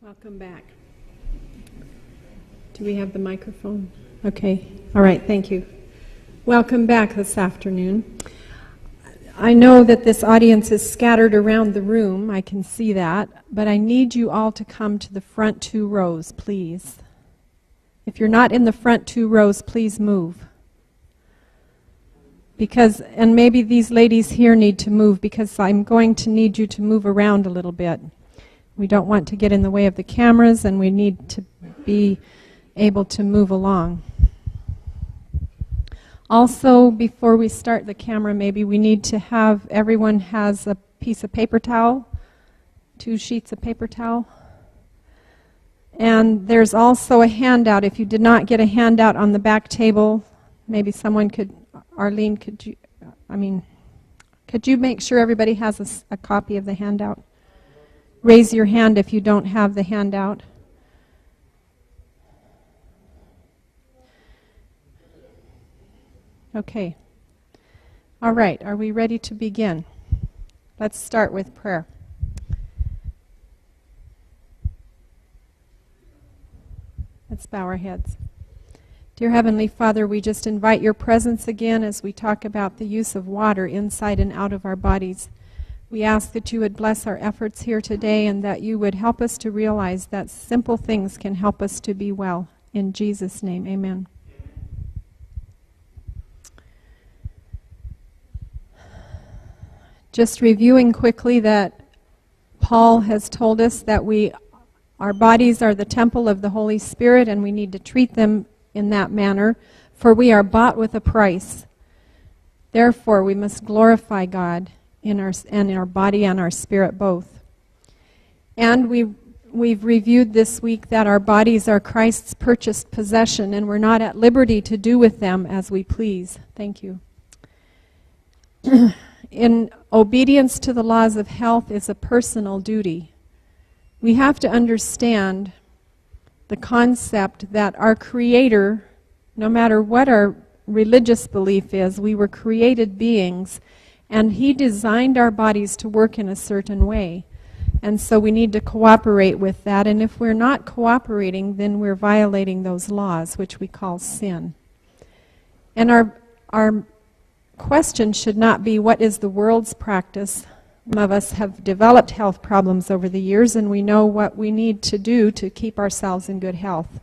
Welcome back. Do we have the microphone? Okay. All right. Thank you. Welcome back this afternoon. I know that this audience is scattered around the room. I can see that. But I need you all to come to the front 2 rows, please. If you're not in the front 2 rows, please move. And maybe these ladies here need to move because I'm going to need you to move around a little bit. We don't want to get in the way of the cameras, and we need to be able to move along. Also, before we start the camera, maybe we need to have, everyone has a piece of paper towel, 2 sheets of paper towel. And there's also a handout. If you did not get a handout on the back table, maybe someone could, Arlene, could you make sure everybody has a copy of the handout? Raise your hand if you don't have the handout. Okay. All right. Are we ready to begin? Let's start with prayer. Let's bow our heads. Dear Heavenly Father, we just invite your presence again as we talk about the use of water inside and out of our bodies. We ask that you would bless our efforts here today and that you would help us to realize that simple things can help us to be well. In Jesus' name, amen. Just reviewing quickly that Paul has told us that our bodies are the temple of the Holy Spirit and we need to treat them in that manner, for we are bought with a price. Therefore, we must glorify God in our body and our spirit both. And we've reviewed this week that our bodies are Christ's purchased possession and we're not at liberty to do with them as we please. Thank you. In obedience to the laws of health is a personal duty. We have to understand the concept that our Creator, no matter what our religious belief is, we were created beings, and He designed our bodies to work in a certain way. And so we need to cooperate with that, and if we're not cooperating, then we're violating those laws, which we call sin. And our question should not be, what is the world's practice? Some of us have developed health problems over the years, and we know what we need to do to keep ourselves in good health.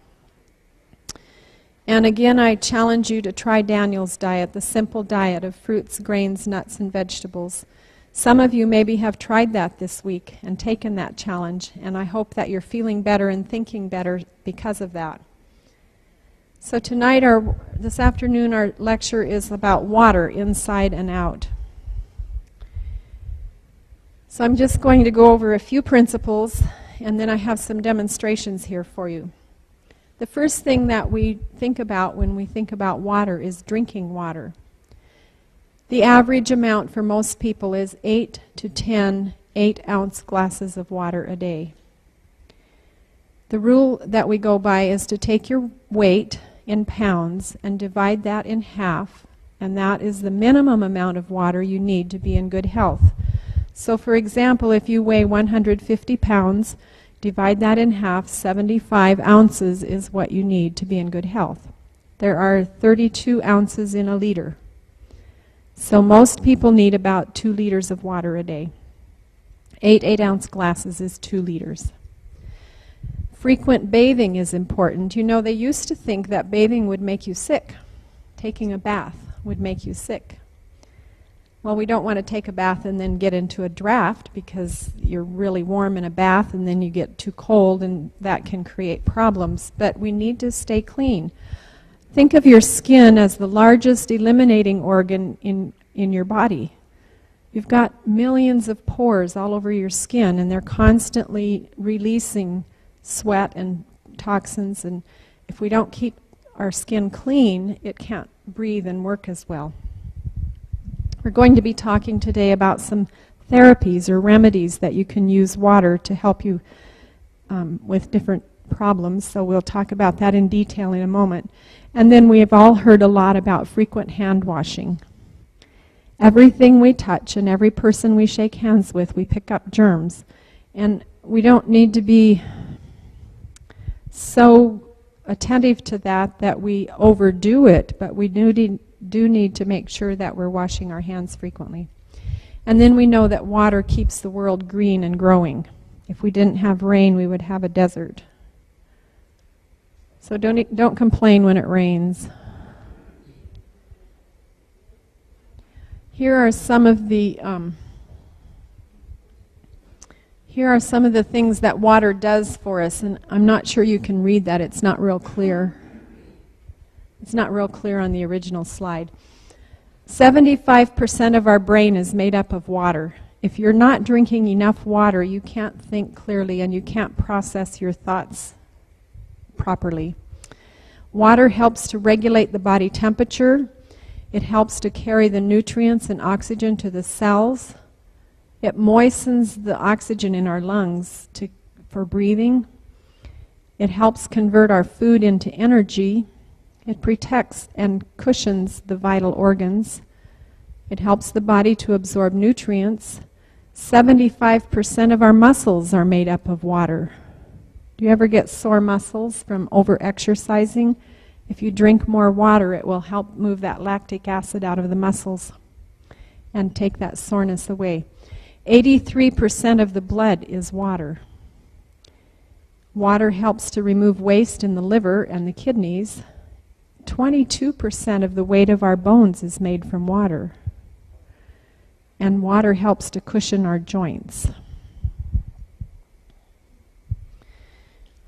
And again, I challenge you to try Daniel's diet, the simple diet of fruits, grains, nuts, and vegetables. Some of you maybe have tried that this week and taken that challenge, and I hope that you're feeling better and thinking better because of that. So tonight, this afternoon, our lecture is about water inside and out. So I'm just going to go over a few principles, and then I have some demonstrations here for you. The first thing that we think about when we think about water is drinking water. The average amount for most people is 8 to 10 8-ounce glasses of water a day. The rule that we go by is to take your weight in pounds and divide that in half, and that is the minimum amount of water you need to be in good health. So for example, if you weigh 150 pounds, divide that in half, 75 ounces is what you need to be in good health. There are 32 ounces in a liter. So most people need about 2 liters of water a day. 8 8-ounce glasses is 2 liters. Frequent bathing is important. You know, they used to think that bathing would make you sick. Taking a bath would make you sick. Well, we don't want to take a bath and then get into a draft because you're really warm in a bath and then you get too cold and that can create problems. But we need to stay clean. Think of your skin as the largest eliminating organ in your body. You've got millions of pores all over your skin and they're constantly releasing sweat and toxins, and if we don't keep our skin clean, it can't breathe and work as well. We're going to be talking today about some therapies or remedies that you can use water to help you with different problems, so we'll talk about that in detail in a moment. And then we have all heard a lot about frequent hand washing. Everything we touch and every person we shake hands with, we pick up germs. And we don't need to be so attentive to that we overdo it, but we do need to make sure that we're washing our hands frequently. And then we know that water keeps the world green and growing. If we didn't have rain, we would have a desert. So don't complain when it rains. Here are some of the things that water does for us, and I'm not sure you can read that. It's not real clear. It's not real clear on the original slide. 75% of our brain is made up of water. If you're not drinking enough water, you can't think clearly and you can't process your thoughts properly. Water helps to regulate the body temperature. It helps to carry the nutrients and oxygen to the cells. It moistens the oxygen in our lungs for breathing. It helps convert our food into energy. It protects and cushions the vital organs. It helps the body to absorb nutrients. 75% of our muscles are made up of water. Do you ever get sore muscles from over-exercising? If you drink more water, it will help move that lactic acid out of the muscles and take that soreness away. 83% of the blood is water. Water helps to remove waste in the liver and the kidneys. 22% of the weight of our bones is made from water. And water helps to cushion our joints.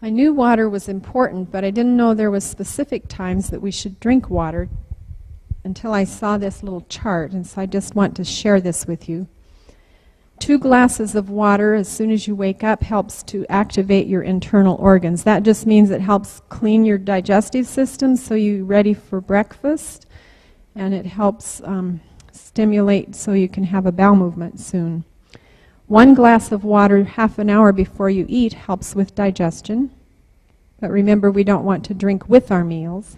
I knew water was important, but I didn't know there was specific times that we should drink water until I saw this little chart, and so I just want to share this with you. 2 glasses of water as soon as you wake up helps to activate your internal organs. That just means it helps clean your digestive system so you're ready for breakfast, and it helps stimulate so you can have a bowel movement soon. 1 glass of water half an hour before you eat helps with digestion. But remember, we don't want to drink with our meals.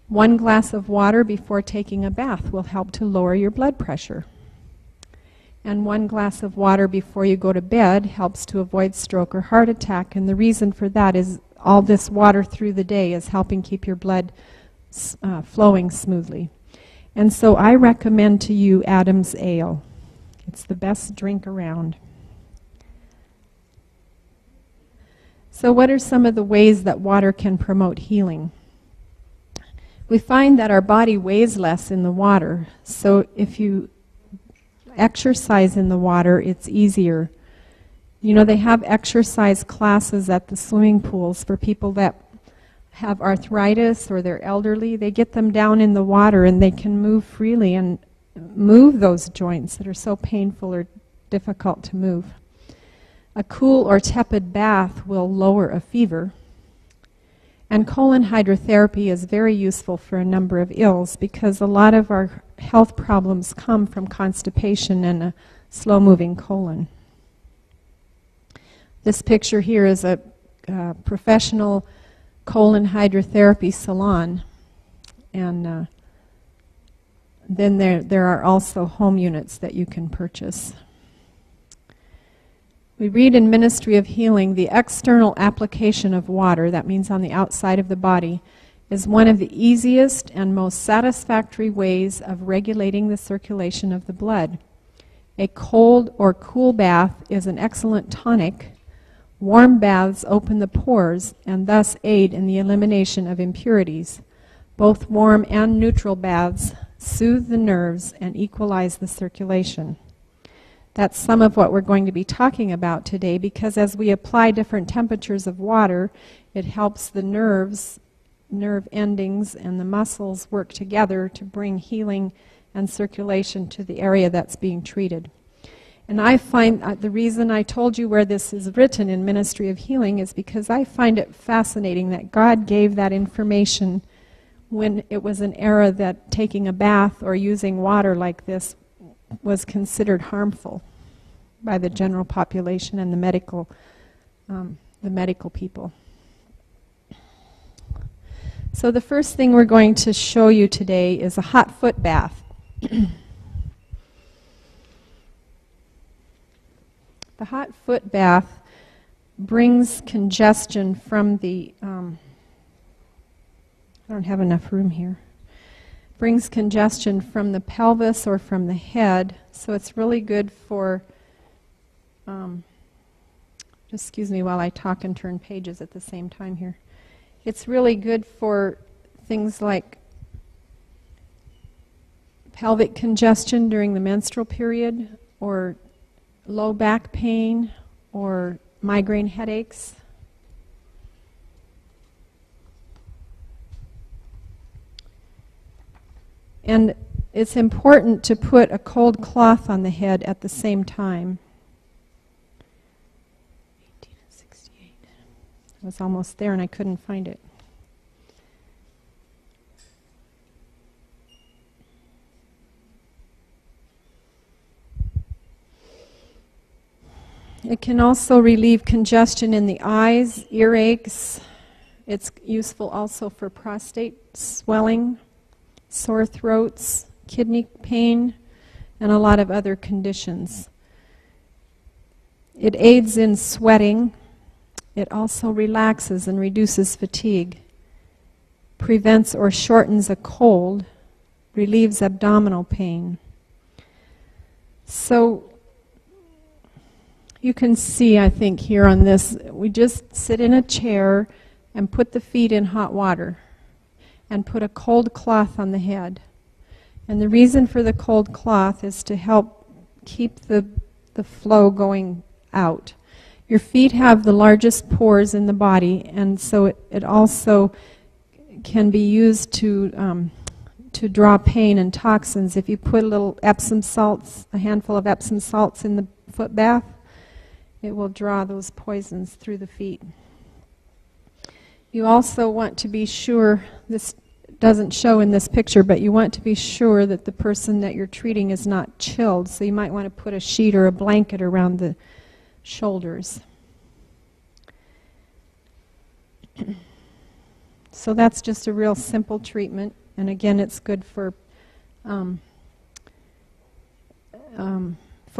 1 glass of water before taking a bath will help to lower your blood pressure. And 1 glass of water before you go to bed helps to avoid stroke or heart attack. And the reason for that is all this water through the day is helping keep your blood flowing smoothly. And so I recommend to you Adam's Ale. It's the best drink around. So what are some of the ways that water can promote healing? We find that our body weighs less in the water. So if you exercise in the water, it's easier. You know, they have exercise classes at the swimming pools for people that have arthritis or they're elderly. They get them down in the water and they can move freely and move those joints that are so painful or difficult to move. A cool or tepid bath will lower a fever. And colon hydrotherapy is very useful for a number of ills because a lot of our health problems come from constipation and a slow-moving colon. This picture here is a professional colon hydrotherapy salon, and then there are also home units that you can purchase. We read in Ministry of Healing, the external application of water, that means on the outside of the body, is one of the easiest and most satisfactory ways of regulating the circulation of the blood. A cold or cool bath is an excellent tonic. Warm baths open the pores and thus aid in the elimination of impurities. Both warm and neutral baths soothe the nerves and equalize the circulation. That's some of what we're going to be talking about today, because as we apply different temperatures of water, it helps the nerve endings and the muscles work together to bring healing and circulation to the area that's being treated. And I find the reason I told you where this is written in Ministry of Healing is because I find it fascinating that God gave that information when it was an era that taking a bath or using water like this was considered harmful by the general population and the medical people. So the first thing we're going to show you today is a hot foot bath. The hot foot bath brings congestion from the, I don't have enough room here, brings congestion from the pelvis or from the head, so it's really good for, just excuse me while I talk and turn pages at the same time here. It's really good for things like pelvic congestion during the menstrual period, or low back pain, or migraine headaches. And it's important to put a cold cloth on the head at the same time. 1868. I was almost there and I couldn't find it. It can also relieve congestion in the eyes, earaches. It's useful also for prostate swelling, sore throats, kidney pain, and a lot of other conditions. It aids in sweating. It also relaxes and reduces fatigue, prevents or shortens a cold, relieves abdominal pain. So you can see, I think, here on this, we just sit in a chair and put the feet in hot water and put a cold cloth on the head. And the reason for the cold cloth is to help keep the flow going out. Your feet have the largest pores in the body, and so it also can be used to draw pain and toxins. If you put a little Epsom salts, a handful of Epsom salts in the foot bath, it will draw those poisons through the feet. You also want to be sure, this doesn't show in this picture, but you want to be sure that the person that you're treating is not chilled, so you might want to put a sheet or a blanket around the shoulders. So that's just a real simple treatment, and again, it's good for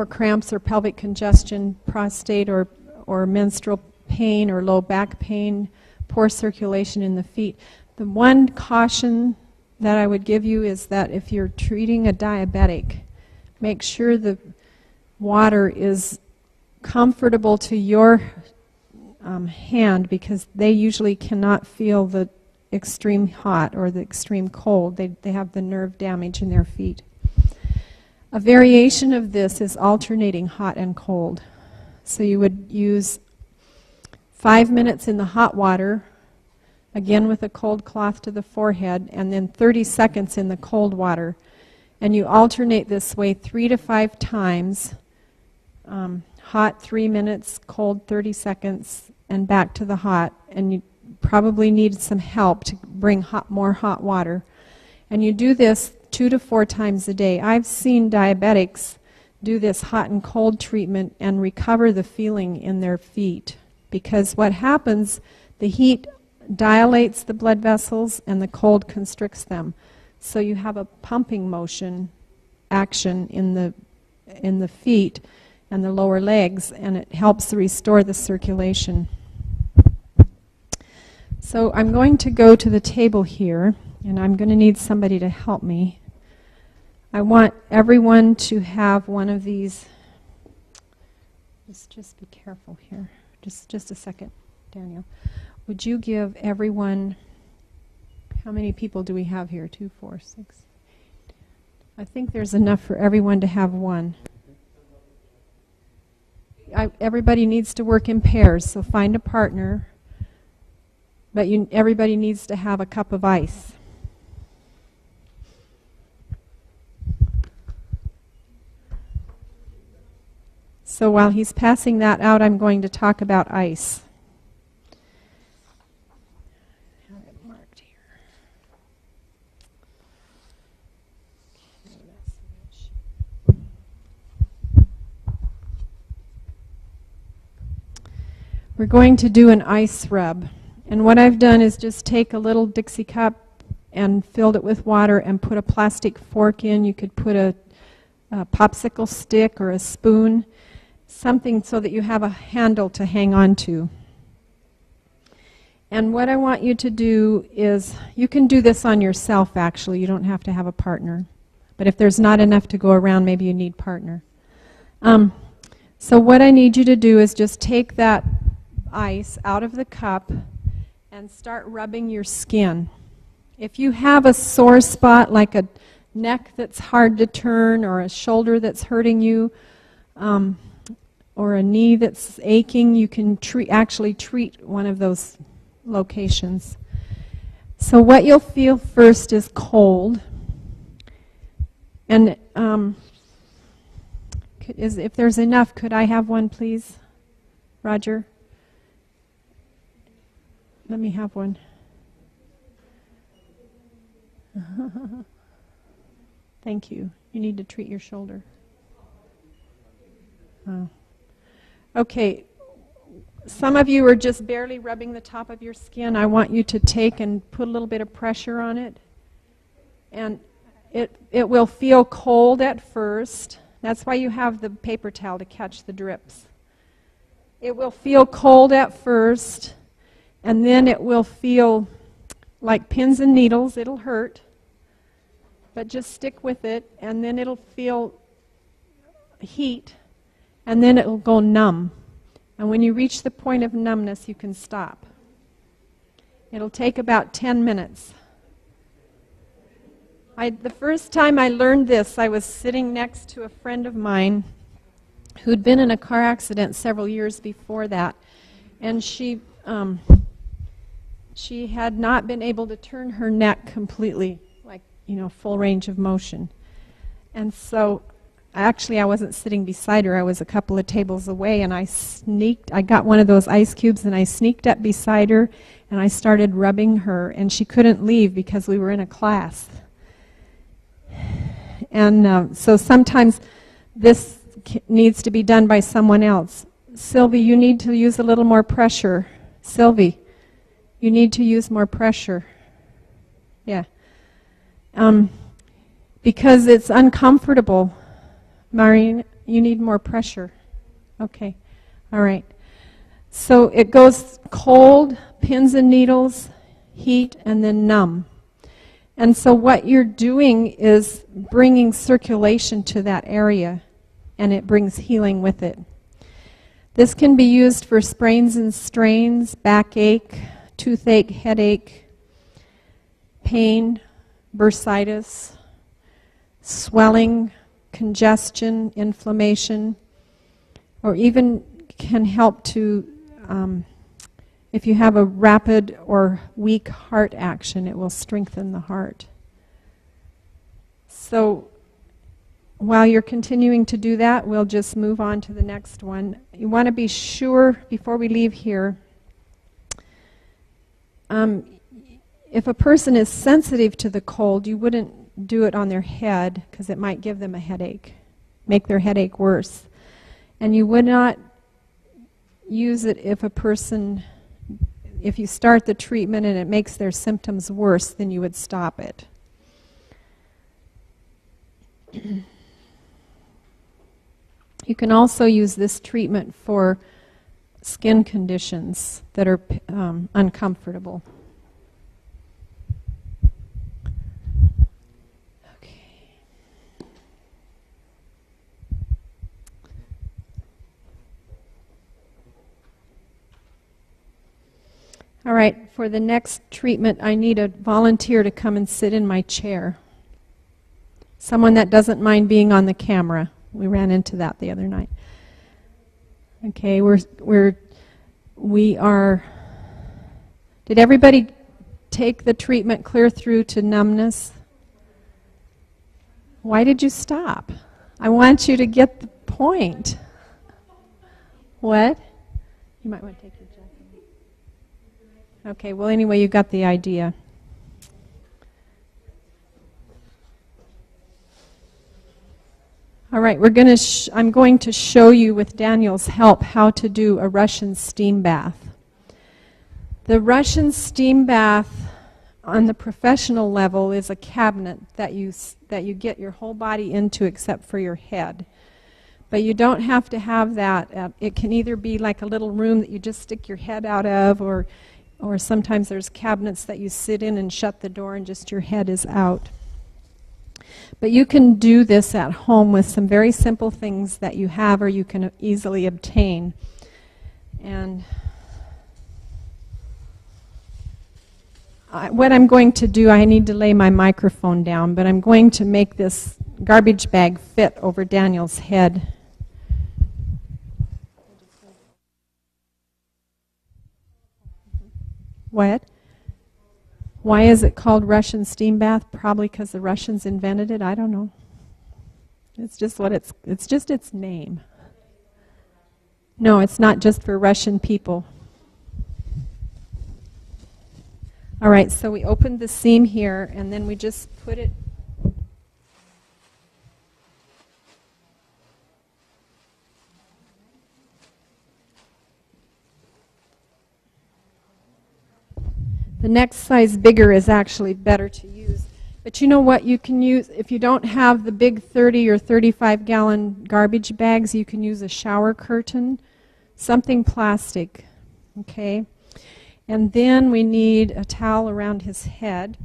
cramps or pelvic congestion, prostate or menstrual pain or low back pain, poor circulation in the feet. The one caution that I would give you is that if you're treating a diabetic, make sure the water is comfortable to your hand, because they usually cannot feel the extreme hot or the extreme cold. They have the nerve damage in their feet. A variation of this is alternating hot and cold. So you would use 5 minutes in the hot water, again with a cold cloth to the forehead, and then 30 seconds in the cold water. And you alternate this way 3 to 5 times, hot 3 minutes, cold 30 seconds, and back to the hot. And you probably need some help to bring more hot water. And you do this 2 to 4 times a day. I've seen diabetics do this hot and cold treatment and recover the feeling in their feet, because what happens, the heat dilates the blood vessels and the cold constricts them. So you have a pumping motion action in the feet and the lower legs, and it helps restore the circulation. So I'm going to go to the table here, and I'm going to need somebody to help me. I want everyone to have one of these. Just be careful here. Just a second, Daniel. Would you give everyone, how many people do we have here? 2, 4, 6. I think there's enough for everyone to have one. Everybody needs to work in pairs, so find a partner. But everybody needs to have a cup of ice. So while he's passing that out, I'm going to talk about ice. I have it marked here. We're going to do an ice rub. And what I've done is just take a little Dixie cup and filled it with water and put a plastic fork in. You could put a popsicle stick or a spoon, something so that you have a handle to hang on to. And what I want you to do is, you can do this on yourself actually, you don't have to have a partner. But if there's not enough to go around, maybe you need partner. So what I need you to do is just take that ice out of the cup and start rubbing your skin. If you have a sore spot like a neck that's hard to turn, or a shoulder that's hurting you, or a knee that's aching, you can actually treat one of those locations. So what you'll feel first is cold. And if there's enough, could I have one, please? Roger? Let me have one. Thank you. You need to treat your shoulder. Oh. Okay. Some of you are just barely rubbing the top of your skin. I want you to take and put a little bit of pressure on it. And it will feel cold at first. That's why you have the paper towel to catch the drips. It will feel cold at first, and then it will feel like pins and needles. It'll hurt, but just stick with it, and then it'll feel heat, and then it'll go numb. And when you reach the point of numbness, you can stop. It'll take about 10 minutes. The first time I learned this, I was sitting next to a friend of mine who'd been in a car accident several years before that. And she had not been able to turn her neck completely, like, full range of motion. And so, actually I wasn't sitting beside her, I was a couple of tables away, and I got one of those ice cubes and I sneaked up beside her and I started rubbing her, and she couldn't leave because we were in a class. And so sometimes this needs to be done by someone else. Sylvie, you need to use a little more pressure. Sylvie, you need to use more pressure. Yeah. Because it's uncomfortable. Maureen, you need more pressure. Okay. All right. So it goes cold, pins and needles, heat, and then numb. And so what you're doing is bringing circulation to that area, and it brings healing with it. This can be used for sprains and strains, backache, toothache, headache, pain, bursitis, swelling, congestion, inflammation, or even can help to, if you have a rapid or weak heart action, it will strengthen the heart. So while you're continuing to do that, we'll just move on to the next one. You want to be sure, before we leave here, if a person is sensitive to the cold, you wouldn't do it on their head because it might give them a headache, make their headache worse. And you would not use it if you start the treatment and it makes their symptoms worse, then you would stop it. You can also use this treatment for skin conditions that are uncomfortable. All right, for the next treatment, I need a volunteer to come and sit in my chair. Someone that doesn't mind being on the camera. We ran into that the other night. Okay, we are. Did everybody take the treatment clear through to numbness? Why did you stop? I want you to get the point. What? You might want to take your jacket. Okay, well anyway, you got the idea. All right, I'm going to show you with Daniel's help how to do a Russian steam bath. The Russian steam bath on the professional level is a cabinet that you get your whole body into except for your head. But you don't have to have that. It can either be like a little room that you just stick your head out of, or sometimes there's cabinets that you sit in and shut the door and just your head is out. But you can do this at home with some very simple things that you have or you can easily obtain. And what I'm going to do, I need to lay my microphone down, but I'm going to make this garbage bag fit over Daniel's head. What? Why is it called Russian steam bath? Probably because the Russians invented it. I don't know. It's just its name. No, it's not just for Russian people. All right, so we opened the seam here, and then we just put it. The next size bigger is actually better to use. But you know what you can use? If you don't have the big 30 or 35-gallon garbage bags, you can use a shower curtain, something plastic, okay? And then we need a towel around his head.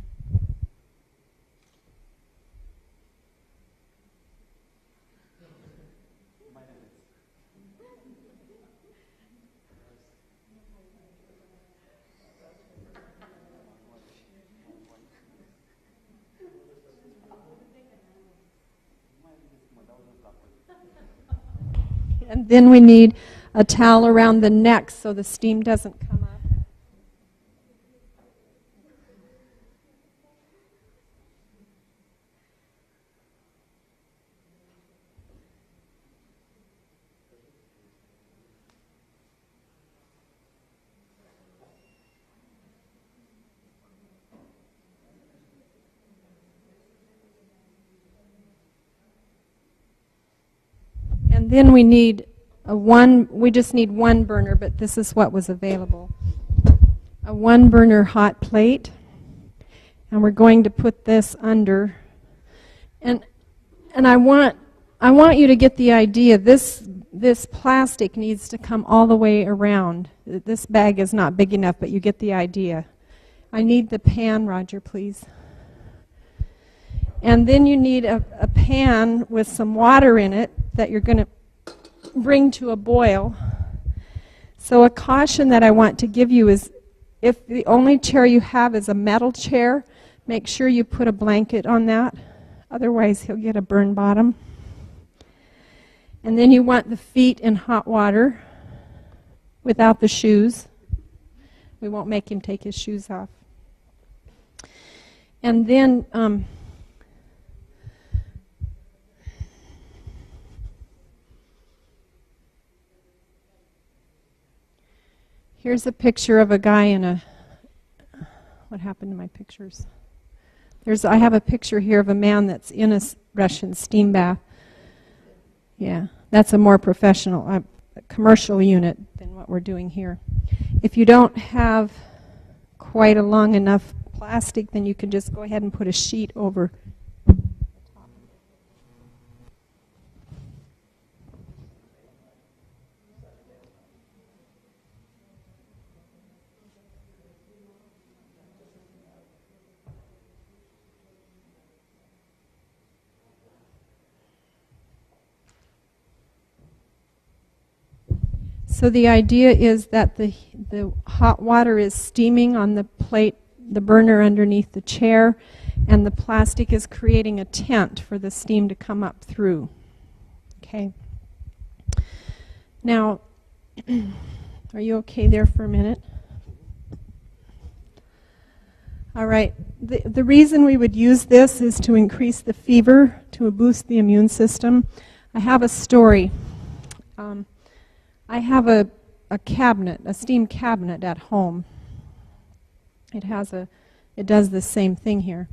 And then we need a towel around the neck so the steam doesn't come up. And then we need we just need one burner, but this is what was available. A 1-burner hot plate, and we're going to put this under. And I want you to get the idea. This plastic needs to come all the way around. This bag is not big enough, but you get the idea. I need the pan, Roger, please. And then you need a pan with some water in it that you're going to bring to a boil. So a caution that I want to give you is if the only chair you have is a metal chair, make sure you put a blanket on that. Otherwise, he'll get a burn bottom. And then you want the feet in hot water without the shoes. We won't make him take his shoes off. And then here's a picture of a guy in a, what happened to my pictures? I have a picture here of a man that's in a Russian steam bath. Yeah, that's a more professional, commercial unit than what we're doing here. If you don't have quite a long enough plastic, then you can just go ahead and put a sheet over. So the idea is that the hot water is steaming on the plate, the burner underneath the chair, and the plastic is creating a tent for the steam to come up through. Okay. Now, are you okay there for a minute? All right. The reason we would use this is to increase the fever, to boost the immune system. I have a story. I have a cabinet, a steam cabinet at home. It does the same thing here.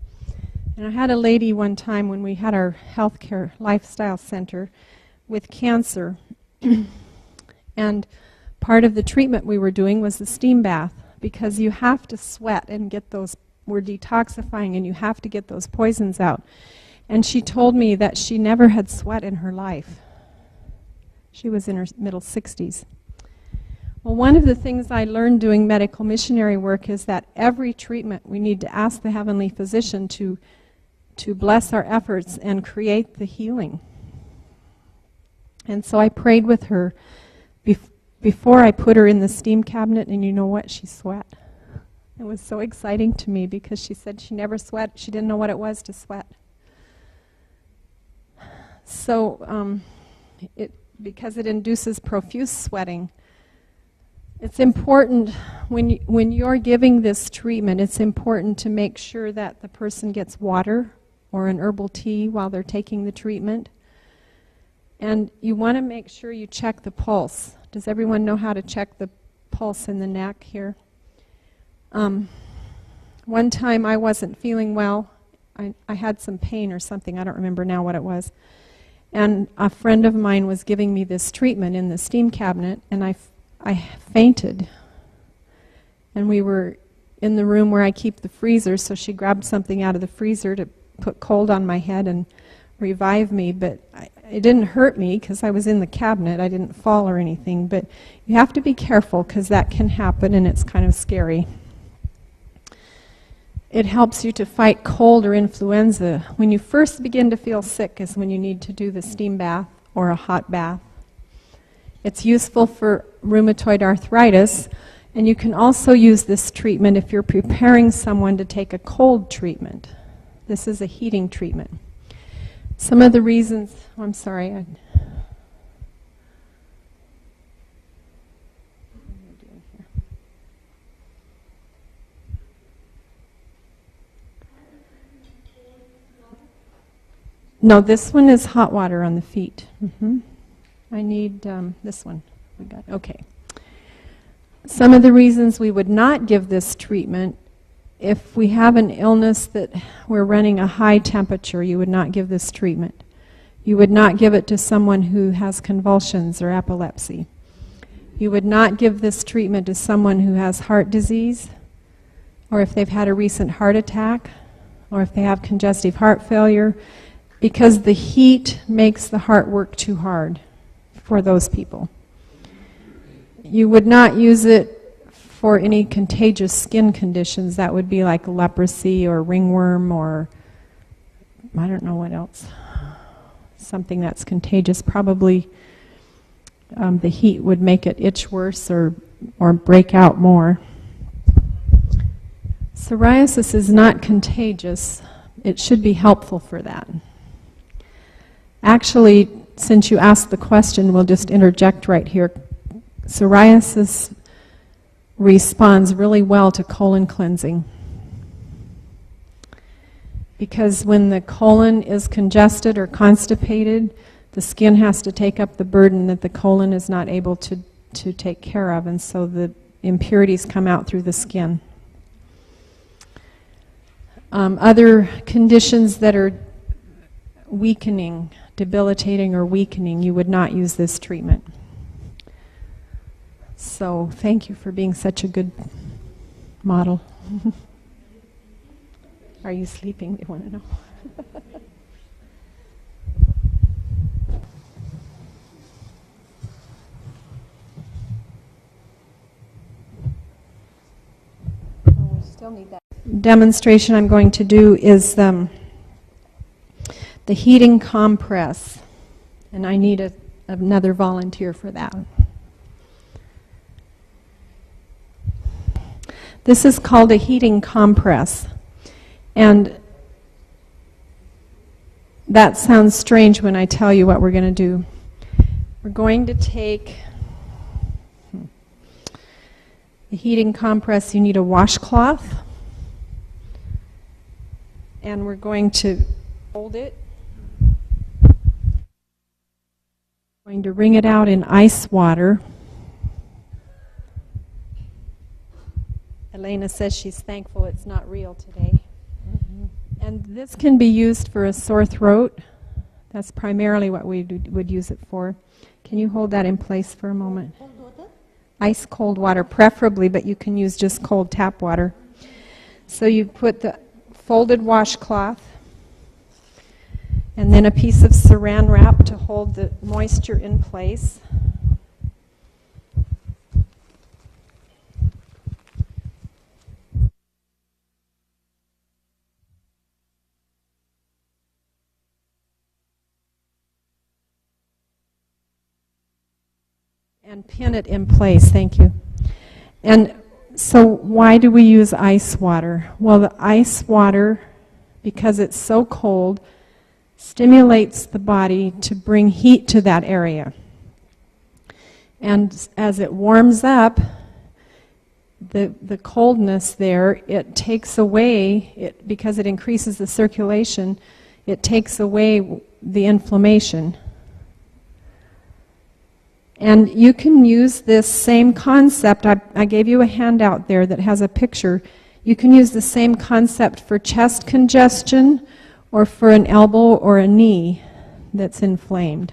And I had a lady one time when we had our healthcare lifestyle center with cancer. And part of the treatment we were doing was the steam bath, because you have to sweat and get those, we're detoxifying, and you have to get those poisons out. And she told me that she never had sweat in her life. She was in her middle 60s. Well, one of the things I learned doing medical missionary work is that every treatment we need to ask the Heavenly Physician to bless our efforts and create the healing. And so I prayed with her before I put her in the steam cabinet, and you know what? She sweat. It was so exciting to me because she said she never sweat. She didn't know what it was to sweat. So because it induces profuse sweating, it's important when you're giving this treatment, it's important to make sure that the person gets water or an herbal tea while they're taking the treatment. And you want to make sure you check the pulse. Does everyone know how to check the pulse in the neck here? One time I wasn't feeling well. I had some pain or something. I don't remember now what it was. And a friend of mine was giving me this treatment in the steam cabinet, and I fainted. And we were in the room where I keep the freezer, so she grabbed something out of the freezer to put cold on my head and revive me. But it didn't hurt me because I was in the cabinet. I didn't fall or anything. But you have to be careful because that can happen, and it's kind of scary. It helps you to fight cold or influenza. When you first begin to feel sick is when you need to do the steam bath or a hot bath. It's useful for rheumatoid arthritis, and you can also use this treatment if you're preparing someone to take a cold treatment. This is a heating treatment. Some of the reasons, I'm sorry. No, this one is hot water on the feet. I need this one. We got okay. Some of the reasons we would not give this treatment, if we have an illness that we're running a high temperature, you would not give this treatment. You would not give it to someone who has convulsions or epilepsy. You would not give this treatment to someone who has heart disease, or if they've had a recent heart attack, or if they have congestive heart failure, because the heat makes the heart work too hard for those people. You would not use it for any contagious skin conditions. That would be like leprosy or ringworm or I don't know what else. Something that's contagious. Probably the heat would make it itch worse or break out more. Psoriasis is not contagious. It should be helpful for that. Actually, since you asked the question, we'll just interject right here. Psoriasis responds really well to colon cleansing. Because when the colon is congested or constipated, the skin has to take up the burden that the colon is not able to take care of, and so the impurities come out through the skin. Other conditions that are weakening, debilitating or weakening, you would not use this treatment. So thank you for being such a good model. Are you sleeping? They want to know. We still need that. Demonstration I'm going to do is the heating compress, and I need another volunteer for that. This is called a heating compress, and that sounds strange when I tell you what we're going to do. We're going to take the heating compress. You need a washcloth, and we're going to hold it. Going to wring it out in ice water. Elena says she's thankful it's not real today. And this can be used for a sore throat. That's primarily what we would use it for. Can you hold that in place for a moment? Cold water? Ice cold water, preferably, but you can use just cold tap water. So you put the folded washcloth, And then a piece of saran wrap to hold the moisture in place. And pin it in place, thank you. And so why do we use ice water? Well, the ice water, because it's so cold, stimulates the body to bring heat to that area. And as it warms up, the coldness there, it takes away, because it increases the circulation, it takes away the inflammation. And you can use this same concept. I gave you a handout there that has a picture. You can use the same concept for chest congestion or for an elbow or a knee that's inflamed.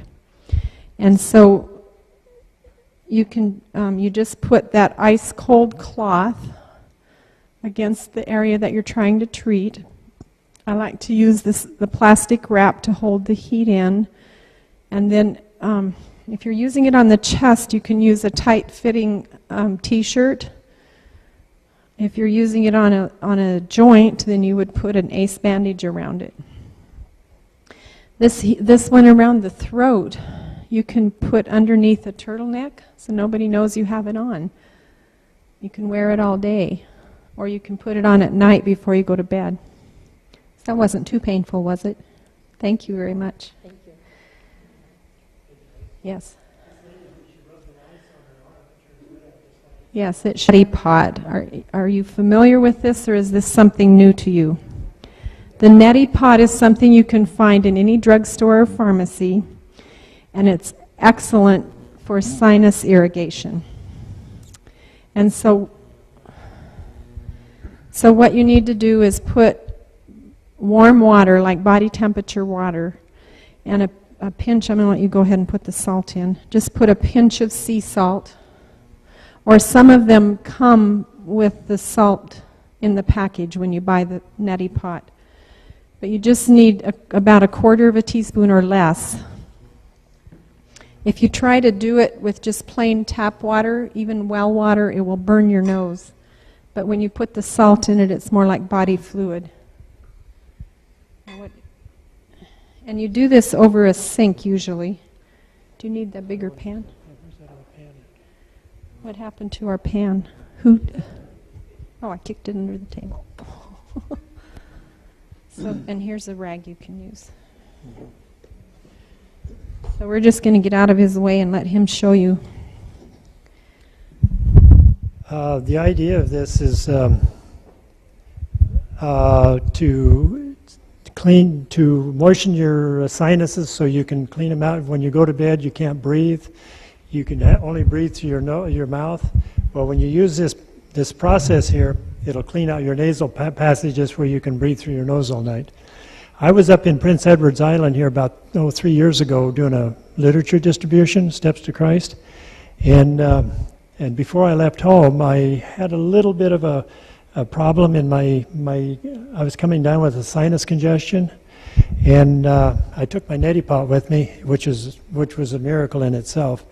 And so you can you just put that ice cold cloth against the area that you're trying to treat. I like to use the plastic wrap to hold the heat in, and then if you're using it on the chest, you can use a tight-fitting t-shirt. If you're using it on a joint, then you would put an ace bandage around it. This one around the throat, you can put underneath a turtleneck so nobody knows you have it on. You can wear it all day, or you can put it on at night before you go to bed. That wasn't too painful, was it? Thank you very much. Thank you. Yes. Yes, it's Neti Pot. Are you familiar with this, or is this something new to you? The Neti Pot is something you can find in any drugstore or pharmacy, and it's excellent for sinus irrigation. And so what you need to do is put warm water, like body temperature water, and a pinch, I'm going to let you go ahead and put the salt in. Just put a pinch of sea salt, or some of them come with the salt in the package when you buy the Neti Pot. But you just need about a quarter of a teaspoon or less. If you try to do it with just plain tap water, even well water, it will burn your nose. But when you put the salt in it, it's more like body fluid. And you do this over a sink usually. Do you need the bigger pan? What happened to our pan? Oh, I kicked it under the table. And here's a rag you can use. So we're just going to get out of his way and let him show you. The idea of this is to moisten your sinuses so you can clean them out. When you go to bed, you can't breathe. You can only breathe through your mouth. Well, when you use this process here, it'll clean out your nasal passages where you can breathe through your nose all night. I was up in Prince Edward's Island here about 3 years ago doing a literature distribution, Steps to Christ, and before I left home, I had a little bit of a problem in I was coming down with a sinus congestion, and I took my Neti Pot with me, which was a miracle in itself.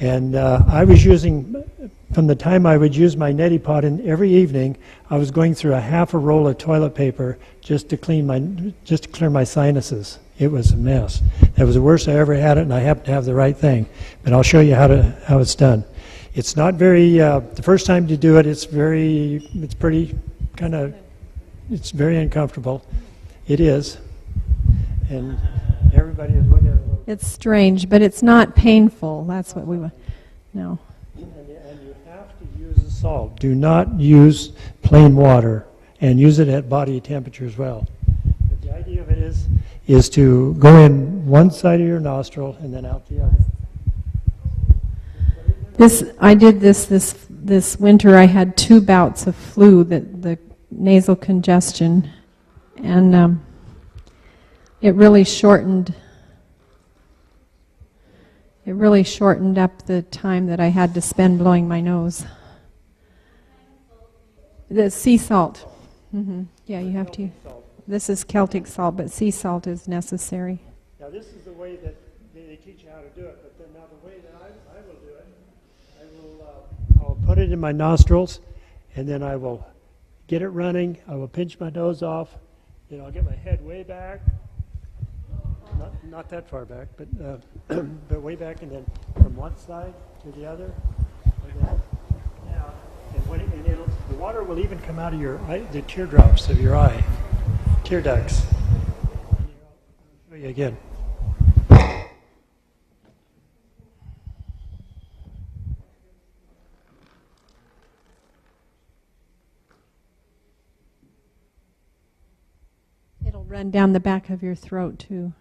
And I was using, from the time I would use my Neti Pot in every evening, I was going through a half a roll of toilet paper just to clear my sinuses. It was a mess. That was the worst I ever had it, and I happened to have the right thing. But I'll show you how it's done. It's not very, the first time you do it, it's very uncomfortable. It is. And everybody is looking at it. It's strange, but it's not painful. That's what we want. No. And you have to use the salt. Do not use plain water, and use it at body temperature as well. But the idea of it is to go in one side of your nostril and then out the other. I did this winter. I had 2 bouts of flu, the nasal congestion, and it really shortened up the time that I had to spend blowing my nose. The sea salt. Mm-hmm. Yeah, you have to. This is Celtic salt, but sea salt is necessary. this is the way that they teach you how to do it, but then now the way that I will do it, I'll put it in my nostrils, and then I will get it running. I will pinch my nose off, then I'll get my head way back, not that far back, but but way back, and then from one side to the other, and then down. And the water will even come out of your eye, the teardrops of your eye, tear ducts. I'll show you again. It'll run down the back of your throat too.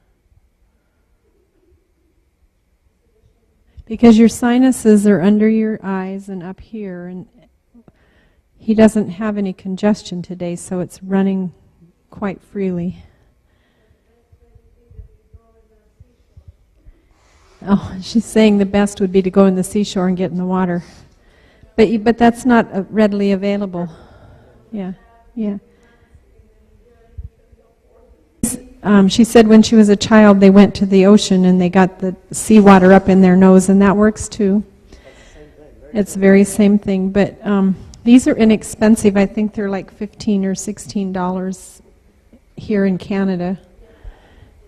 Because your sinuses are under your eyes and up here, and he doesn't have any congestion today, so it's running quite freely. Oh, she's saying the best would be to go in the seashore and get in the water. But that's not readily available. Yeah. She said when she was a child they went to the ocean and they got the seawater up in their nose, and that works too. It's the very same thing, but these are inexpensive. I think they're like $15 or $16 here in Canada,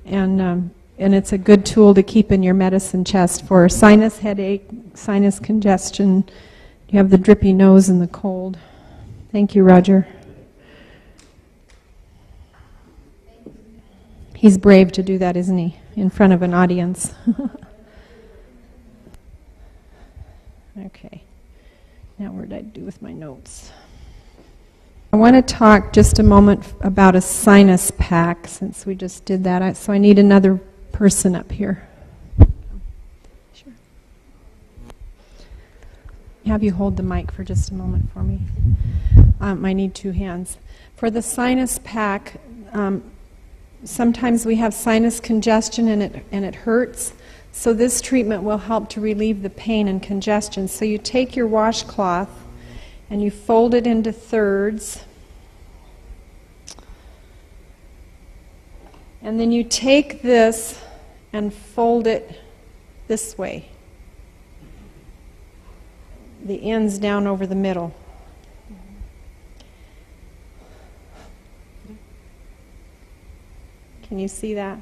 and it's a good tool to keep in your medicine chest for sinus headache, sinus congestion. You have the drippy nose and the cold. Thank you, Roger. He's brave to do that, isn't he? In front of an audience. Okay. Now what did I do with my notes? I want to talk just a moment about a sinus pack, since we just did that. So I need another person up here. Sure. Have you hold the mic for just a moment for me? I need two hands. For the sinus pack, sometimes we have sinus congestion and it hurts. So this treatment will help to relieve the pain and congestion. So you take your washcloth and you fold it into thirds. And then you take this and fold it this way. The ends down over the middle. Can you see that?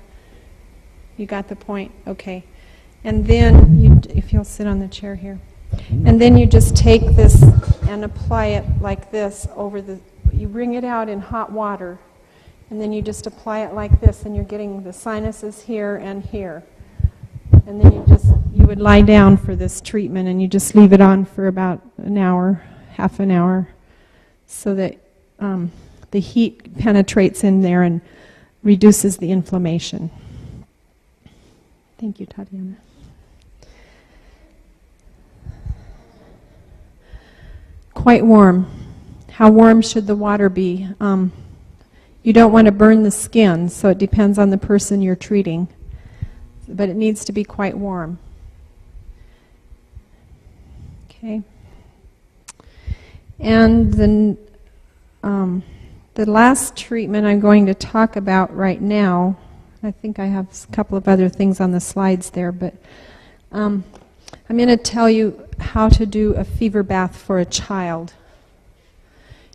You got the point? Okay. And then, if you'll sit on the chair here. And then you just take this and apply it like this over you bring it out in hot water. And then you just apply it like this, and you're getting the sinuses here and here. And then you would lie down for this treatment, and you just leave it on for about an hour, half an hour, so that the heat penetrates in there and reduces the inflammation. Thank you, Tatiana. Quite warm. How warm should the water be? You don't want to burn the skin, so it depends on the person you're treating. But it needs to be quite warm. Okay. And then the last treatment I'm going to talk about right now, I think I have a couple of other things on the slides there, but I'm going to tell you how to do a fever bath for a child.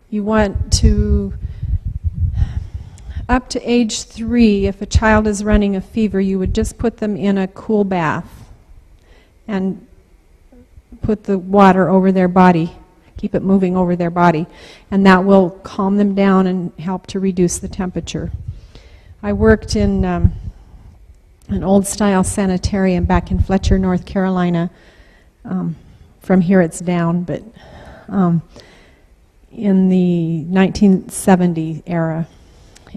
You want to, up to age 3, if a child is running a fever, you would just put them in a cool bath and put the water over their body, keep it moving over their body, and that will calm them down and help to reduce the temperature. I worked in an old-style sanitarium back in Fletcher, North Carolina. From here it's down, but in the 1970 era.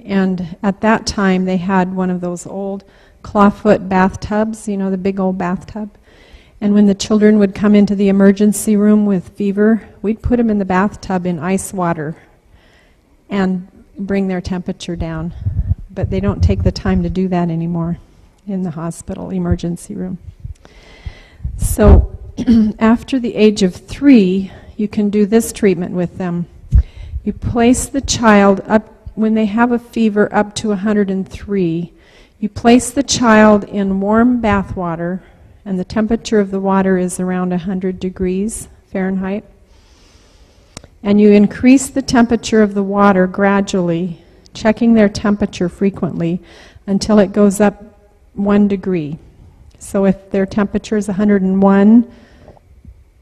And at that time they had one of those old clawfoot bathtubs, you know, the big old bathtub. And when the children would come into the emergency room with fever, we'd put them in the bathtub in ice water and bring their temperature down. But they don't take the time to do that anymore in the hospital emergency room. So after the age of 3, you can do this treatment with them. You place the child up when they have a fever up to 103, you place the child in warm bath water, and the temperature of the water is around 100 degrees Fahrenheit. And you increase the temperature of the water gradually, checking their temperature frequently until it goes up 1 degree. So if their temperature is 101,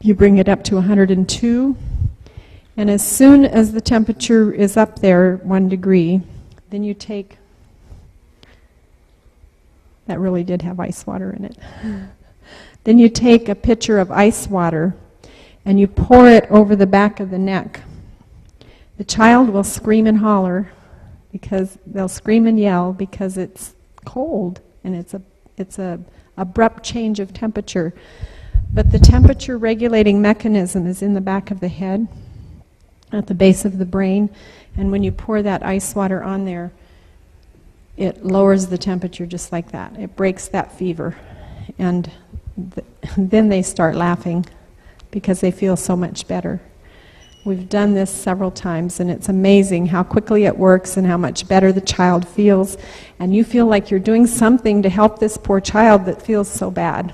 you bring it up to 102. And as soon as the temperature is up there 1 degree, then you take, that really did have ice water in it. Then you take a pitcher of ice water and you pour it over the back of the neck. The child will scream and holler, because they'll scream and yell because it's cold and it's a abrupt change of temperature. But the temperature regulating mechanism is in the back of the head, at the base of the brain, and when you pour that ice water on there, it lowers the temperature just like that. It breaks that fever. And then they start laughing because they feel so much better. We've done this several times, and it's amazing how quickly it works and how much better the child feels. And you feel like you're doing something to help this poor child that feels so bad.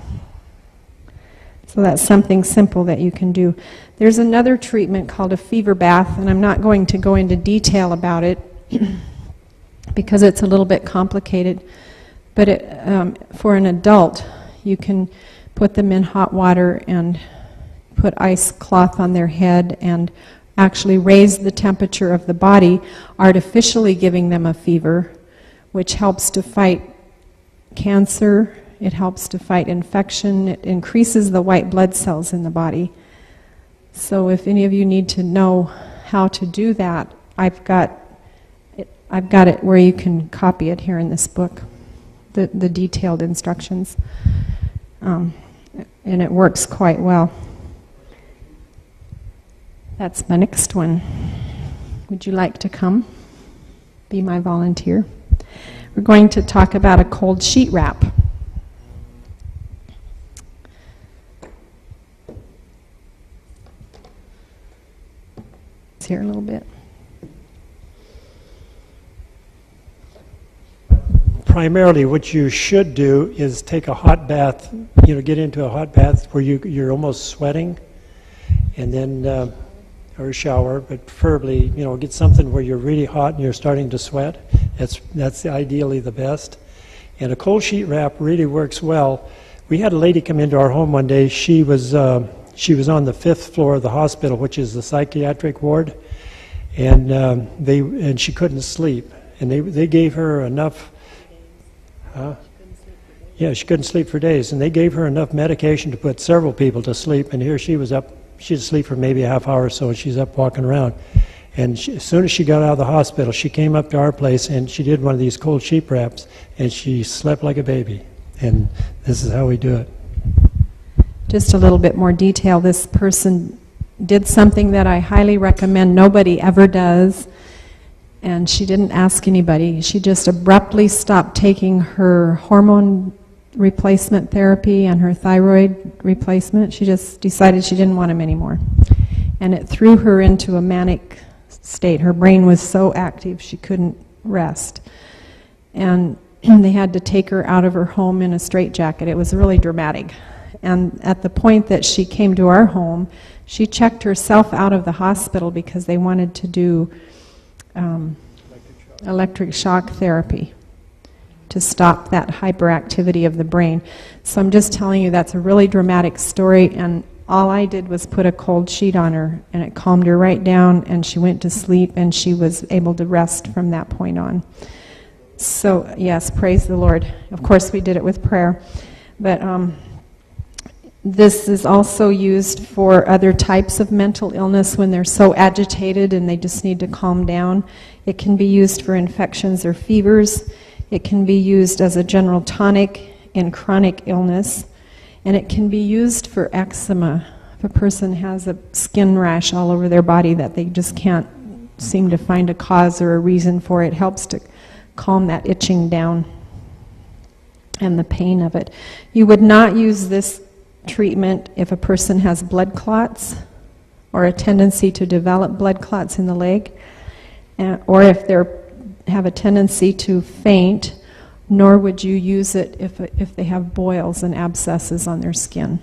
So that's something simple that you can do. There's another treatment called a fever bath, and I'm not going to go into detail about it because it's a little bit complicated. But for an adult, you can put them in hot water and put ice cloth on their head and actually raise the temperature of the body, artificially giving them a fever, which helps to fight cancer, it helps to fight infection, it increases the white blood cells in the body. So if any of you need to know how to do that, I've got it where you can copy it here in this book, the detailed instructions. And it works quite well. That's my next one. Would you like to come? Be my volunteer. We're going to talk about a cold sheet wrap. It's here a little bit. Primarily, what you should do is take a hot bath, get into a hot bath where you're almost sweating, and then, or a shower, but preferably, get something where you're really hot and you're starting to sweat. That's ideally the best. And a cold sheet wrap really works well. We had a lady come into our home one day. She was on the 5th floor of the hospital, which is the psychiatric ward, and she couldn't sleep, and they gave her enough. Yeah, she couldn't sleep for days, and they gave her enough medication to put several people to sleep, and here she was up. She'd sleep for maybe a half hour or so, and she's up walking around. And as soon as she got out of the hospital, she came up to our place, and she did one of these cold sheet wraps, and she slept like a baby. And this is how we do it. Just a little bit more detail. This person did something that I highly recommend nobody ever does, and she didn't ask anybody. She just abruptly stopped taking her hormone replacement therapy and her thyroid replacement. She just decided she didn't want them anymore. And it threw her into a manic state. Her brain was so active she couldn't rest. And they had to take her out of her home in a straitjacket. It was really dramatic. And at the point that she came to our home, she checked herself out of the hospital because they wanted to do electric shock therapy to stop that hyperactivity of the brain. So I'm just telling you that's a really dramatic story, and all I did was put a cold sheet on her, and it calmed her right down, and she went to sleep, and she was able to rest from that point on. So yes, praise the Lord. Of course we did it with prayer. But this is also used for other types of mental illness when they're so agitated and they just need to calm down. It can be used for infections or fevers. It can be used as a general tonic in chronic illness. And it can be used for eczema. If a person has a skin rash all over their body that they just can't seem to find a cause or a reason for, it helps to calm that itching down and the pain of it. You would not use this treatment if a person has blood clots or a tendency to develop blood clots in the leg, or if they're have a tendency to faint, nor would you use it if they have boils and abscesses on their skin.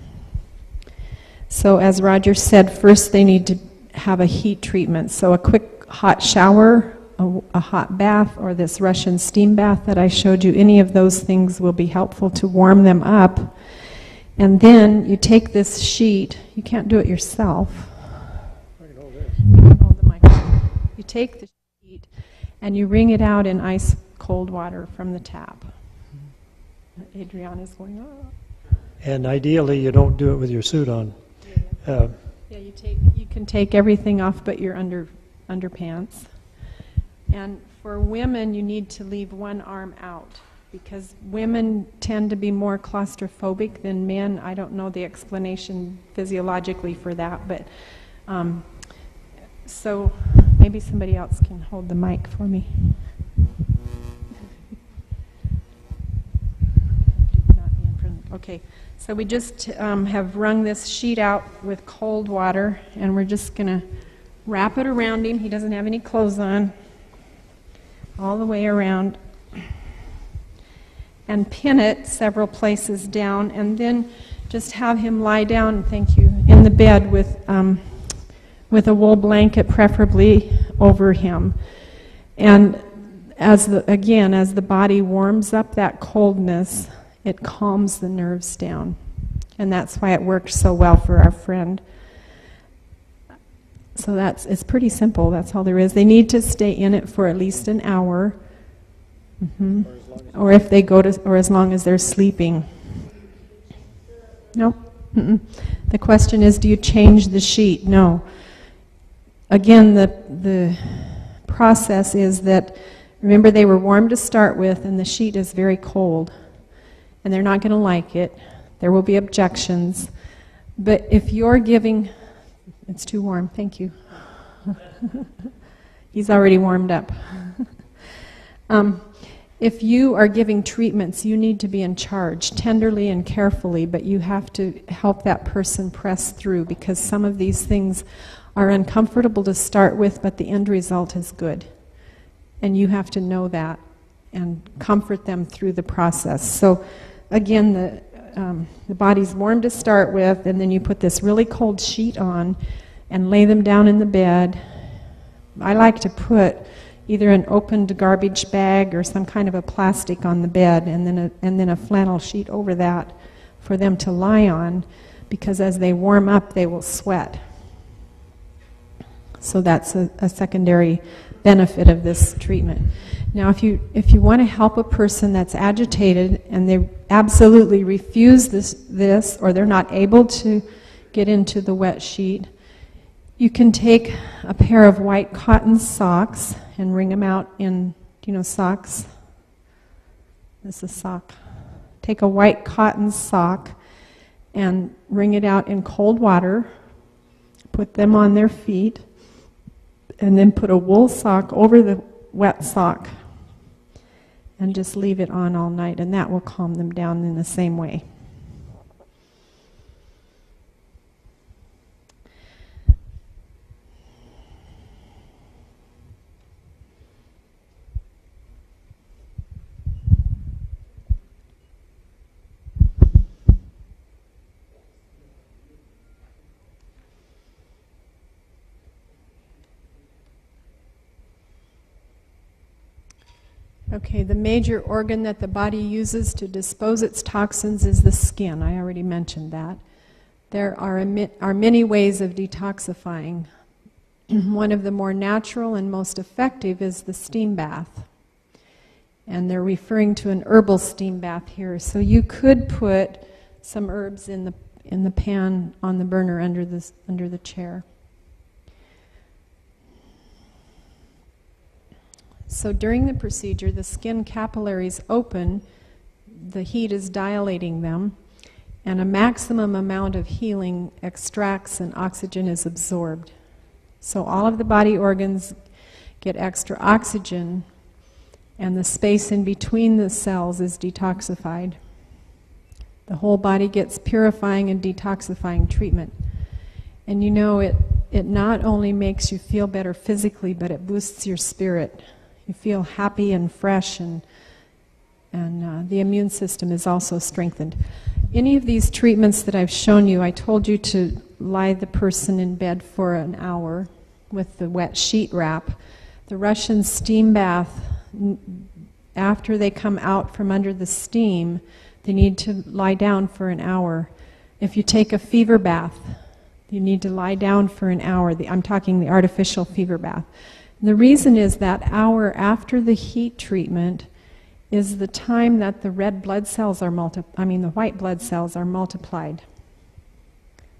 So as Roger said, first they need to have a heat treatment. So a quick hot shower, a hot bath, or this Russian steam bath that I showed you, any of those things will be helpful to warm them up. And then you take this sheet, you can't do it yourself. I can hold this. You can hold the microphone. You take the sheet and you wring it out in ice cold water from the tap. Adriana's going, oh. And ideally you don't do it with your suit on. Yeah, you can take everything off but your underpants. And for women, you need to leave one arm out because women tend to be more claustrophobic than men. I don't know the explanation physiologically for that, but so maybe somebody else can hold the mic for me. Okay, so we just have wrung this sheet out with cold water, and we're just going to wrap it around him. He doesn't have any clothes on. All the way around. And pin it several places down, and then just have him lie down, thank you, in the bed with a wool blanket preferably over him. And as the body warms up that coldness, it calms the nerves down. And that's why it worked so well for our friend. So it's pretty simple, that's all there is. They need to stay in it for at least an hour. Or if they go to, or as long as they're sleeping. No? The question is, do you change the sheet? No. Again, the process is that, remember they were warm to start with, and the sheet is very cold. And they're not going to like it. There will be objections. But if you're giving, it's too warm, thank you. He's already warmed up. If you are giving treatments, you need to be in charge, tenderly and carefully, but you have to help that person press through, because some of these things are uncomfortable to start with, but the end result is good. And you have to know that and comfort them through the process. So again, the body's warm to start with, and then you put this really cold sheet on and lay them down in the bed. I like to put either an opened garbage bag or some kind of a plastic on the bed, and then a flannel sheet over that for them to lie on, because as they warm up, they will sweat. So that's a secondary benefit of this treatment. Now, if you want to help a person that's agitated and they absolutely refuse this, or they're not able to get into the wet sheet, you can take a pair of white cotton socks and wring them out in, socks. This is a sock. Take a white cotton sock and wring it out in cold water, put them on their feet, and then put a wool sock over the wet sock and just leave it on all night, and that will calm them down in the same way. Okay, the major organ that the body uses to dispose its toxins is the skin. I already mentioned that. There are many ways of detoxifying. One of the more natural and most effective is the steam bath. And they're referring to an herbal steam bath here. So you could put some herbs in the pan on the burner under the chair. So during the procedure, the skin capillaries open, the heat is dilating them, and a maximum amount of healing extracts and oxygen is absorbed. So all of the body organs get extra oxygen, and the space in between the cells is detoxified. The whole body gets purifying and detoxifying treatment. And it not only makes you feel better physically, but it boosts your spirit. You feel happy and fresh, and the immune system is also strengthened. Any of these treatments that I've shown you, I told you to lie the person in bed for an hour with the wet sheet wrap. The Russian steam bath, after they come out from under the steam, they need to lie down for an hour. If you take a fever bath, you need to lie down for an hour. I'm talking the artificial fever bath. And the reason is that hour after the heat treatment is the time that the red blood cells are the white blood cells are multiplied.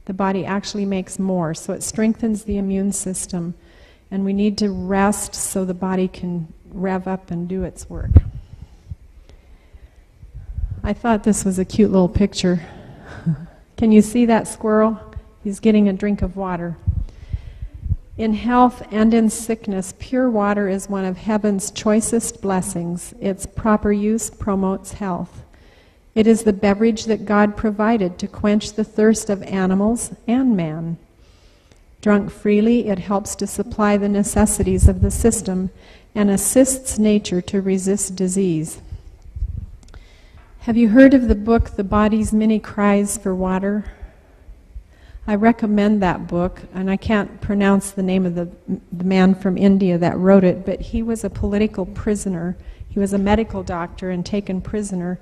The body actually makes more, so it strengthens the immune system, and we need to rest so the body can rev up and do its work. I thought this was a cute little picture. Can you see that squirrel? He's getting a drink of water. In health and in sickness, pure water is one of heaven's choicest blessings. Its proper use promotes health. It is the beverage that God provided to quench the thirst of animals and man. Drunk freely, it helps to supply the necessities of the system and assists nature to resist disease. Have you heard of the book, The Body's Many Cries for Water? I recommend that book, and I can't pronounce the name of the man from India that wrote it, but he was a political prisoner. He was a medical doctor and taken prisoner.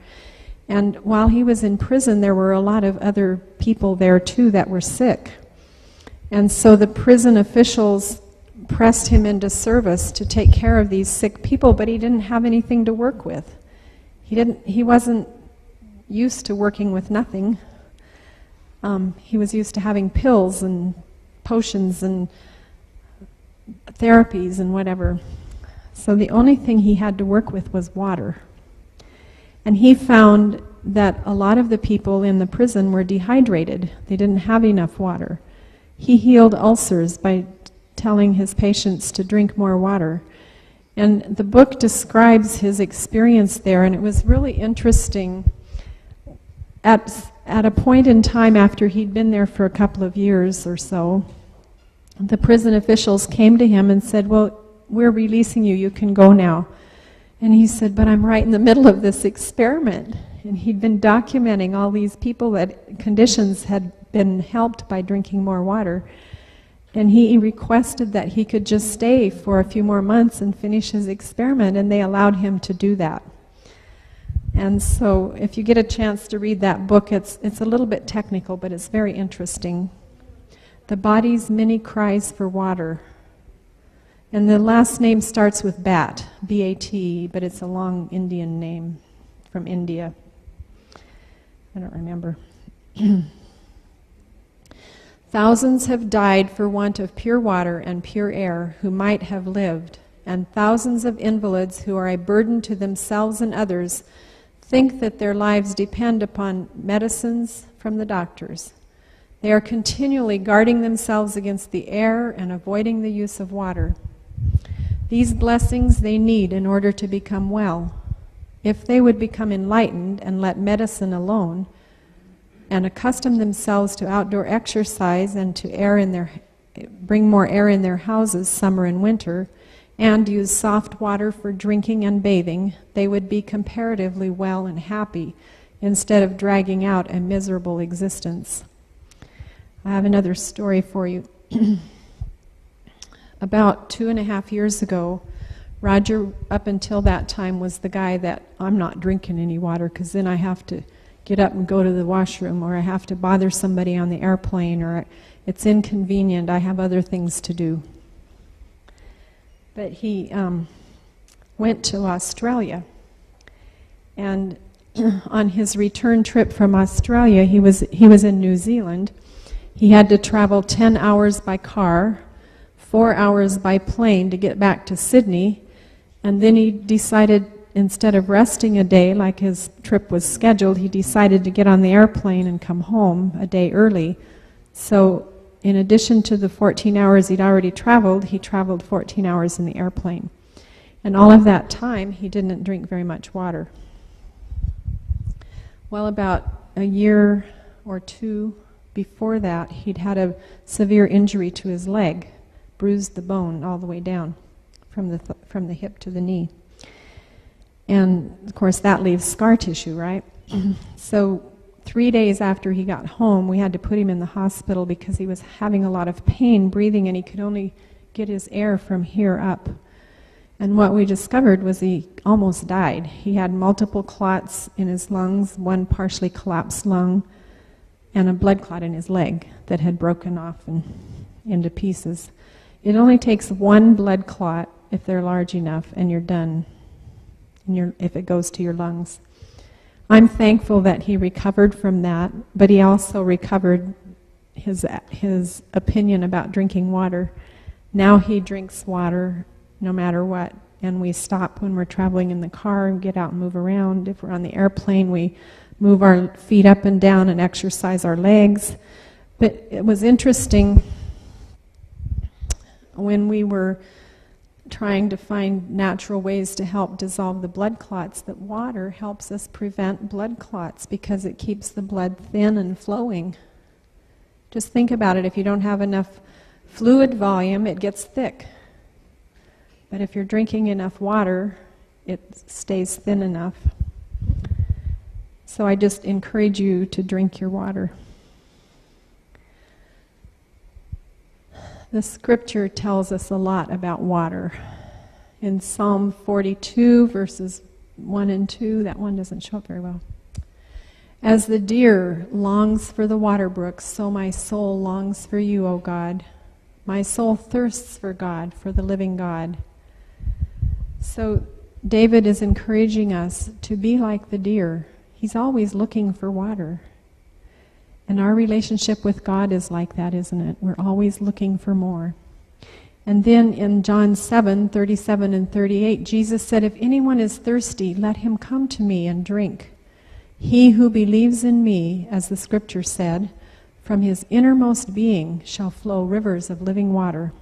And while he was in prison, there were a lot of other people there too that were sick. And so the prison officials pressed him into service to take care of these sick people, but he didn't have anything to work with. He wasn't used to working with nothing. He was used to having pills and potions and therapies and whatever. So the only thing he had to work with was water. And he found that a lot of the people in the prison were dehydrated. They didn't have enough water. He healed ulcers by telling his patients to drink more water. And the book describes his experience there, and it was really interesting. At a point in time after he'd been there for a couple of years or so, the prison officials came to him and said, "Well, we're releasing you, you can go now." And he said, "But I'm right in the middle of this experiment." And he'd been documenting all these people that conditions had been helped by drinking more water. And he requested that he could just stay for a few more months and finish his experiment, and they allowed him to do that. And so if you get a chance to read that book, it's a little bit technical, but it's very interesting. The Body's Many Cries for Water. And the last name starts with Bat, B-A-T, but it's a long Indian name from India. I don't remember. Thousands have died for want of pure water and pure air who might have lived, and thousands of invalids who are a burden to themselves and others think that their lives depend upon medicines from the doctors. They are continually guarding themselves against the air and avoiding the use of water. These blessings they need in order to become well. If they would become enlightened and let medicine alone, and accustom themselves to outdoor exercise and to bring more air in their houses summer and winter, and use soft water for drinking and bathing, they would be comparatively well and happy instead of dragging out a miserable existence. I have another story for you. About 2.5 years ago, Roger, up until that time, was the guy that, I'm not drinking any water because then I have to get up and go to the washroom, or I have to bother somebody on the airplane, or it's inconvenient, I have other things to do. But he went to Australia, and on his return trip from Australia, he was in New Zealand. He had to travel 10 hours by car, 4 hours by plane to get back to Sydney, and then he decided, instead of resting a day like his trip was scheduled, he decided to get on the airplane and come home a day early. So in addition to the 14 hours he'd already traveled, he traveled 14 hours in the airplane. And all of that time, he didn't drink very much water. Well, about a year or two before that, he'd had a severe injury to his leg, bruised the bone all the way down from the hip to the knee. And, of course, that leaves scar tissue, right? So 3 days after he got home, we had to put him in the hospital because he was having a lot of pain breathing, and he could only get his air from here up. And what we discovered was he almost died. He had multiple clots in his lungs, one partially collapsed lung, and a blood clot in his leg that had broken off and into pieces. It only takes one blood clot, if they're large enough, and you're done, if it goes to your lungs. I'm thankful that he recovered from that, but he also recovered his opinion about drinking water. Now he drinks water no matter what, and we stop when we're traveling in the car and get out and move around. If we're on the airplane, we move our feet up and down and exercise our legs. But it was interesting when we were trying to find natural ways to help dissolve the blood clots, that water helps us prevent blood clots because it keeps the blood thin and flowing. Just think about it. If you don't have enough fluid volume, it gets thick. But if you're drinking enough water, it stays thin enough. So I just encourage you to drink your water. The scripture tells us a lot about water. In Psalm 42, verses 1 and 2, that one doesn't show up very well. As the deer longs for the water brooks, so my soul longs for you, O God. My soul thirsts for God, for the living God. So David is encouraging us to be like the deer. He's always looking for water. And our relationship with God is like that, isn't it? We're always looking for more. And then in John 7:37 and 38, Jesus said, if anyone is thirsty, let him come to me and drink. He who believes in me, as the scripture said, from his innermost being shall flow rivers of living water.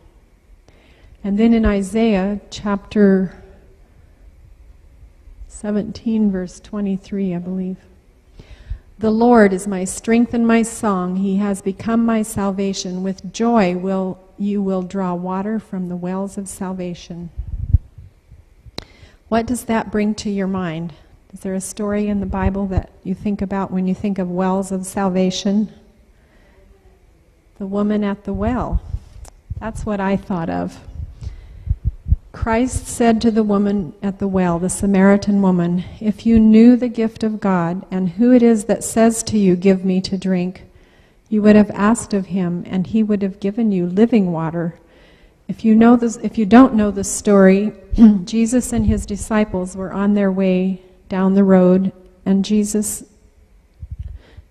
And then in Isaiah chapter 17, verse 23, I believe. The Lord is my strength and my song. He has become my salvation. With joy you will draw water from the wells of salvation. What does that bring to your mind? Is there a story in the Bible that you think about when you think of wells of salvation? The woman at the well. That's what I thought of. Christ said to the woman at the well, the Samaritan woman, if you knew the gift of God and who it is that says to you, give me to drink, you would have asked of him and he would have given you living water. If you don't know the story, Jesus and his disciples were on their way down the road, and Jesus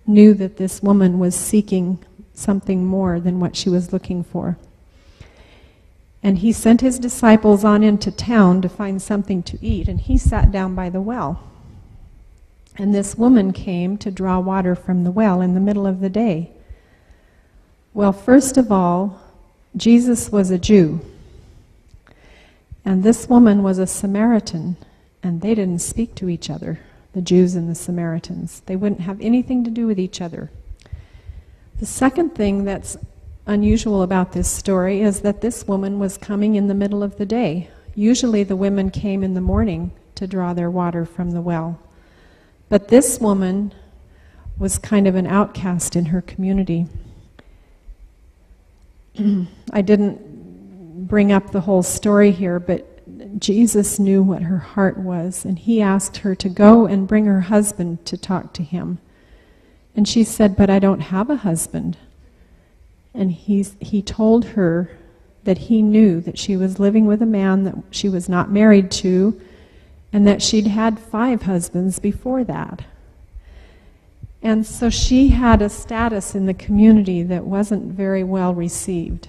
knew that this woman was seeking something more than what she was looking for. And he sent his disciples on into town to find something to eat, and he sat down by the well. And this woman came to draw water from the well in the middle of the day. Well, first of all, Jesus was a Jew, and this woman was a Samaritan, and they didn't speak to each other, the Jews and the Samaritans. They wouldn't have anything to do with each other. The second thing that's unusual about this story is that this woman was coming in the middle of the day. Usually the women came in the morning to draw their water from the well. But this woman was kind of an outcast in her community. I didn't bring up the whole story here, but Jesus knew what her heart was, and he asked her to go and bring her husband to talk to him. And she said, but I don't have a husband. And he told her that he knew that she was living with a man that she was not married to, and that she'd had 5 husbands before that. And so she had a status in the community that wasn't very well received.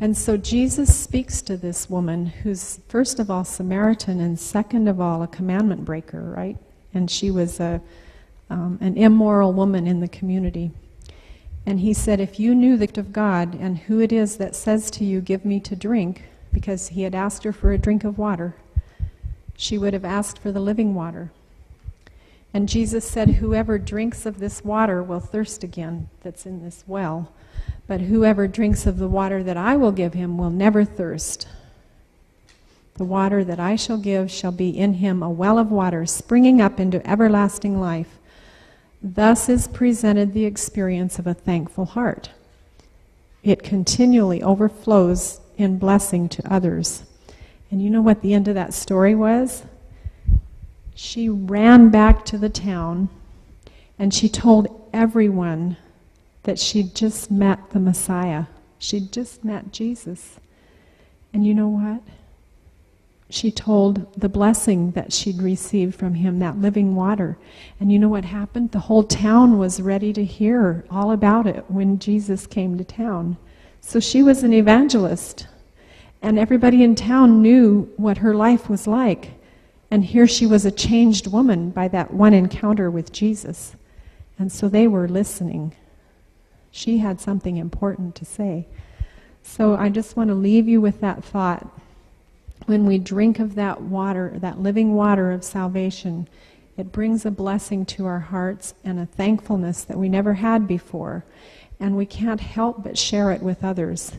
And so Jesus speaks to this woman who's first of all Samaritan and second of all a commandment breaker, right? And she was an immoral woman in the community. And he said, if you knew the gift of God and who it is that says to you, give me to drink, because he had asked her for a drink of water, she would have asked for the living water. And Jesus said, whoever drinks of this water will thirst again that's in this well. But whoever drinks of the water that I will give him will never thirst. The water that I shall give shall be in him a well of water springing up into everlasting life. Thus is presented the experience of a thankful heart. It continually overflows in blessing to others. And you know what the end of that story was? She ran back to the town and she told everyone that she'd just met the Messiah. She'd just met Jesus. And you know what? She told the blessing that she'd received from him, that living water. And you know what happened? The whole town was ready to hear all about it when Jesus came to town. So she was an evangelist. And everybody in town knew what her life was like. And here she was a changed woman by that one encounter with Jesus. And so they were listening. She had something important to say. So I just want to leave you with that thought. When we drink of that water, that living water of salvation, it brings a blessing to our hearts and a thankfulness that we never had before. And we can't help but share it with others.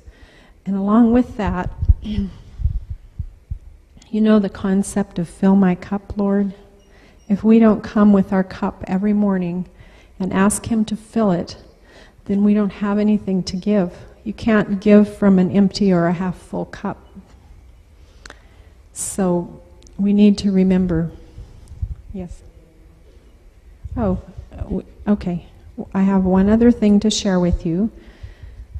And along with that, you know the concept of fill my cup, Lord? If we don't come with our cup every morning and ask him to fill it, then we don't have anything to give. You can't give from an empty or a half full cup. So we need to remember. Yes? Oh, okay. I have one other thing to share with you.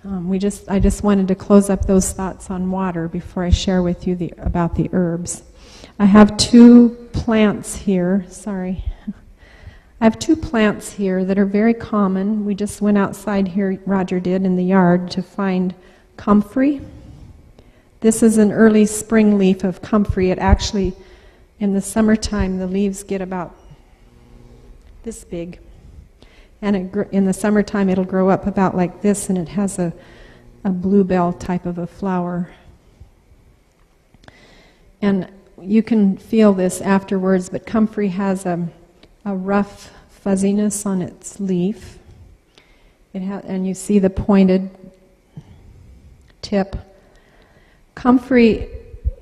I just wanted to close up those thoughts on water before I share with you about the herbs. I have two plants here. Sorry. I have two plants here that are very common. We just went outside here, Roger did, in the yard to find comfrey. This is an early spring leaf of comfrey. It actually, in the summertime, the leaves get about this big. And in the summertime, it'll grow up about like this, and it has a bluebell type of a flower. And you can feel this afterwards, but comfrey has a rough fuzziness on its leaf. And you see the pointed tip. Comfrey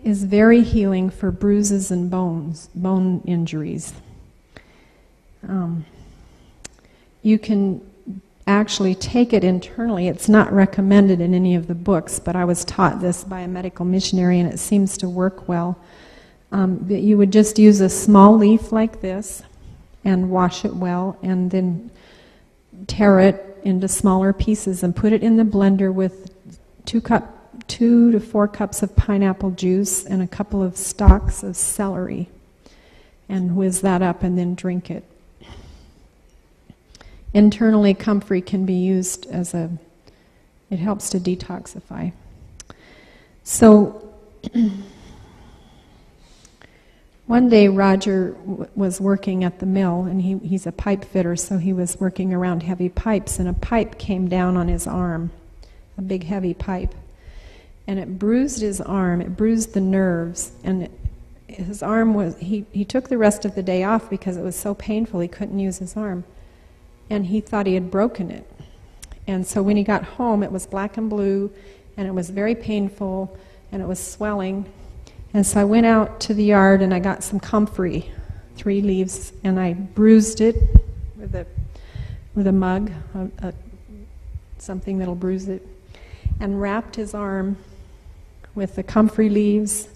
is very healing for bruises and bone injuries. You can actually take it internally. It's not recommended in any of the books, but I was taught this by a medical missionary, and it seems to work well. That you would just use a small leaf like this and wash it well, and then tear it into smaller pieces and put it in the blender with 2 to 4 cups of pineapple juice and a couple of stalks of celery, and whiz that up and then drink it. Internally, comfrey can be used as it helps to detoxify. So, one day Roger was working at the mill, and he's a pipe fitter, so he was working around heavy pipes, and a pipe came down on his arm, a big heavy pipe. And it bruised his arm, it bruised the nerves, and his arm was, he took the rest of the day off because it was so painful he couldn't use his arm. And he thought he had broken it. And so when he got home, it was black and blue, and it was very painful, and it was swelling. And so I went out to the yard and I got some comfrey, 3 leaves, and I bruised it with a mug, something that'll bruise it, and wrapped his arm with the comfrey leaves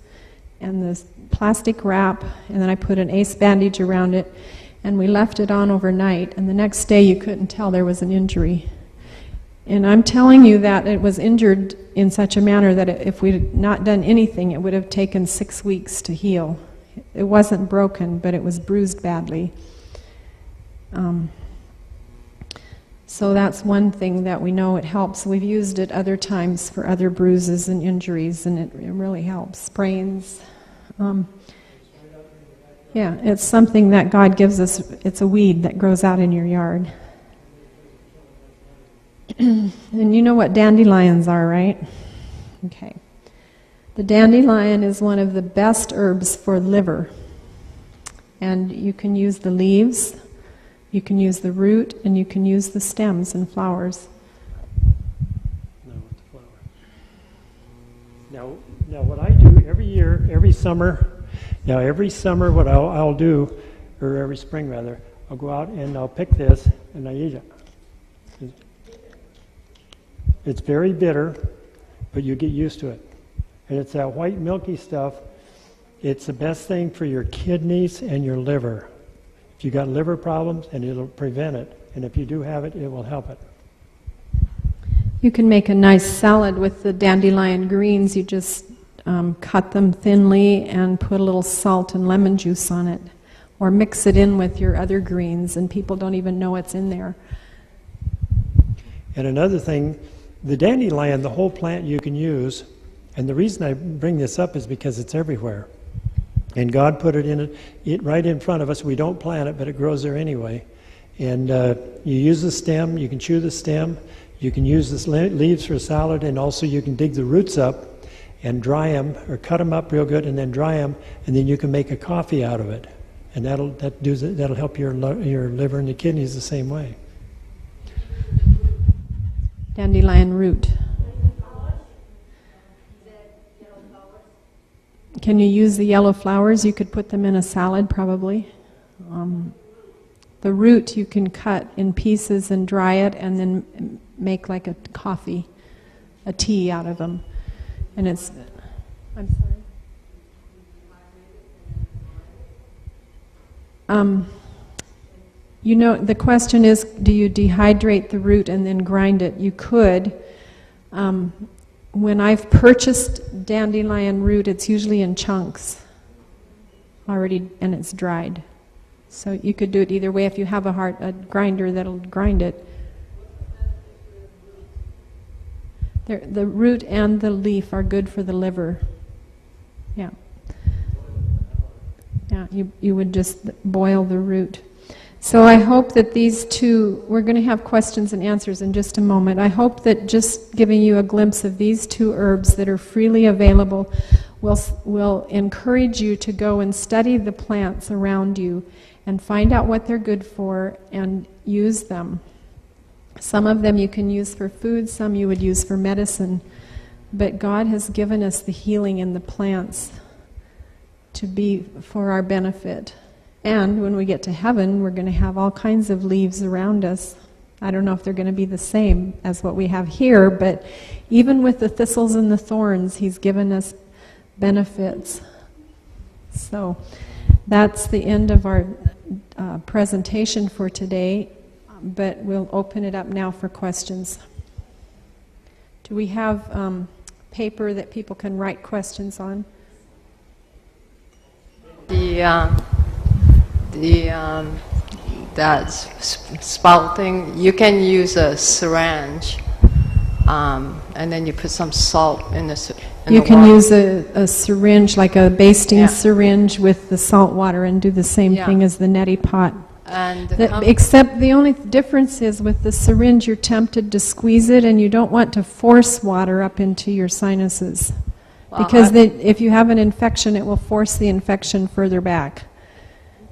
and the plastic wrap, and then I put an ace bandage around it, and we left it on overnight, and the next day you couldn't tell there was an injury. And I'm telling you that it was injured in such a manner that if we'd not done anything, it would have taken 6 weeks to heal. It wasn't broken, but it was bruised badly. So that's one thing that we know it helps. We've used it other times for other bruises and injuries, and it really helps. Sprains. Yeah, it's something that God gives us. It's a weed that grows out in your yard. And you know what dandelions are, right? Okay. The dandelion is one of the best herbs for liver. And you can use the leaves You can use the root and you can use the stems and flowers. No, with the flower. Now what I do every year, every summer, what I'll do, or every spring rather, I'll go out and I'll pick this and I eat it. It's very bitter, but you get used to it. And it's that white milky stuff. It's the best thing for your kidneys and your liver. If you got liver problems, and it'll prevent it. And if you do have it, it will help it. You can make a nice salad with the dandelion greens. You just cut them thinly and put a little salt and lemon juice on it. Or mix it in with your other greens, and people don't even know it's in there. And another thing, the dandelion, the whole plant you can use, and the reason I bring this up is because it's everywhere. And God put it in it right in front of us. We don't plant it, but it grows there anyway. And you use the stem, you can chew the stem, you can use the leaves for salad, and also you can dig the roots up and dry them, or cut them up real good and then dry them, and then you can make a coffee out of it. And that'll help your liver and the kidneys the same way. Dandelion root. Can you use the yellow flowers? You could put them in a salad probably. The root you can cut in pieces and dry it and then make like a coffee, a tea out of them. And it's, I'm sorry. You know, the question is, do you dehydrate the root and then grind it? You could. When I've purchased dandelion root, it's usually in chunks already, and it's dried. So you could do it either way. If you have a grinder that'll grind it. The root and the leaf are good for the liver. Yeah. Yeah, you would just boil the root. So I hope that these two, we're going to have questions and answers in just a moment. I hope that just giving you a glimpse of these two herbs that are freely available will encourage you to go and study the plants around you and find out what they're good for and use them. Some of them you can use for food, some you would use for medicine. But God has given us the healing in the plants to be for our benefit. And when we get to heaven, we're going to have all kinds of leaves around us. I don't know if they're going to be the same as what we have here, but even with the thistles and the thorns, He's given us benefits. So that's the end of our presentation for today, but we'll open it up now for questions. Do we have paper that people can write questions on? That spouting, you can use a syringe, and then you put some salt in the You can use a syringe, like a basting syringe with the salt water, and do the same thing as the Neti Pot. And except the only difference is with the syringe, you're tempted to squeeze it, and you don't want to force water up into your sinuses. Well, because if you have an infection, it will force the infection further back.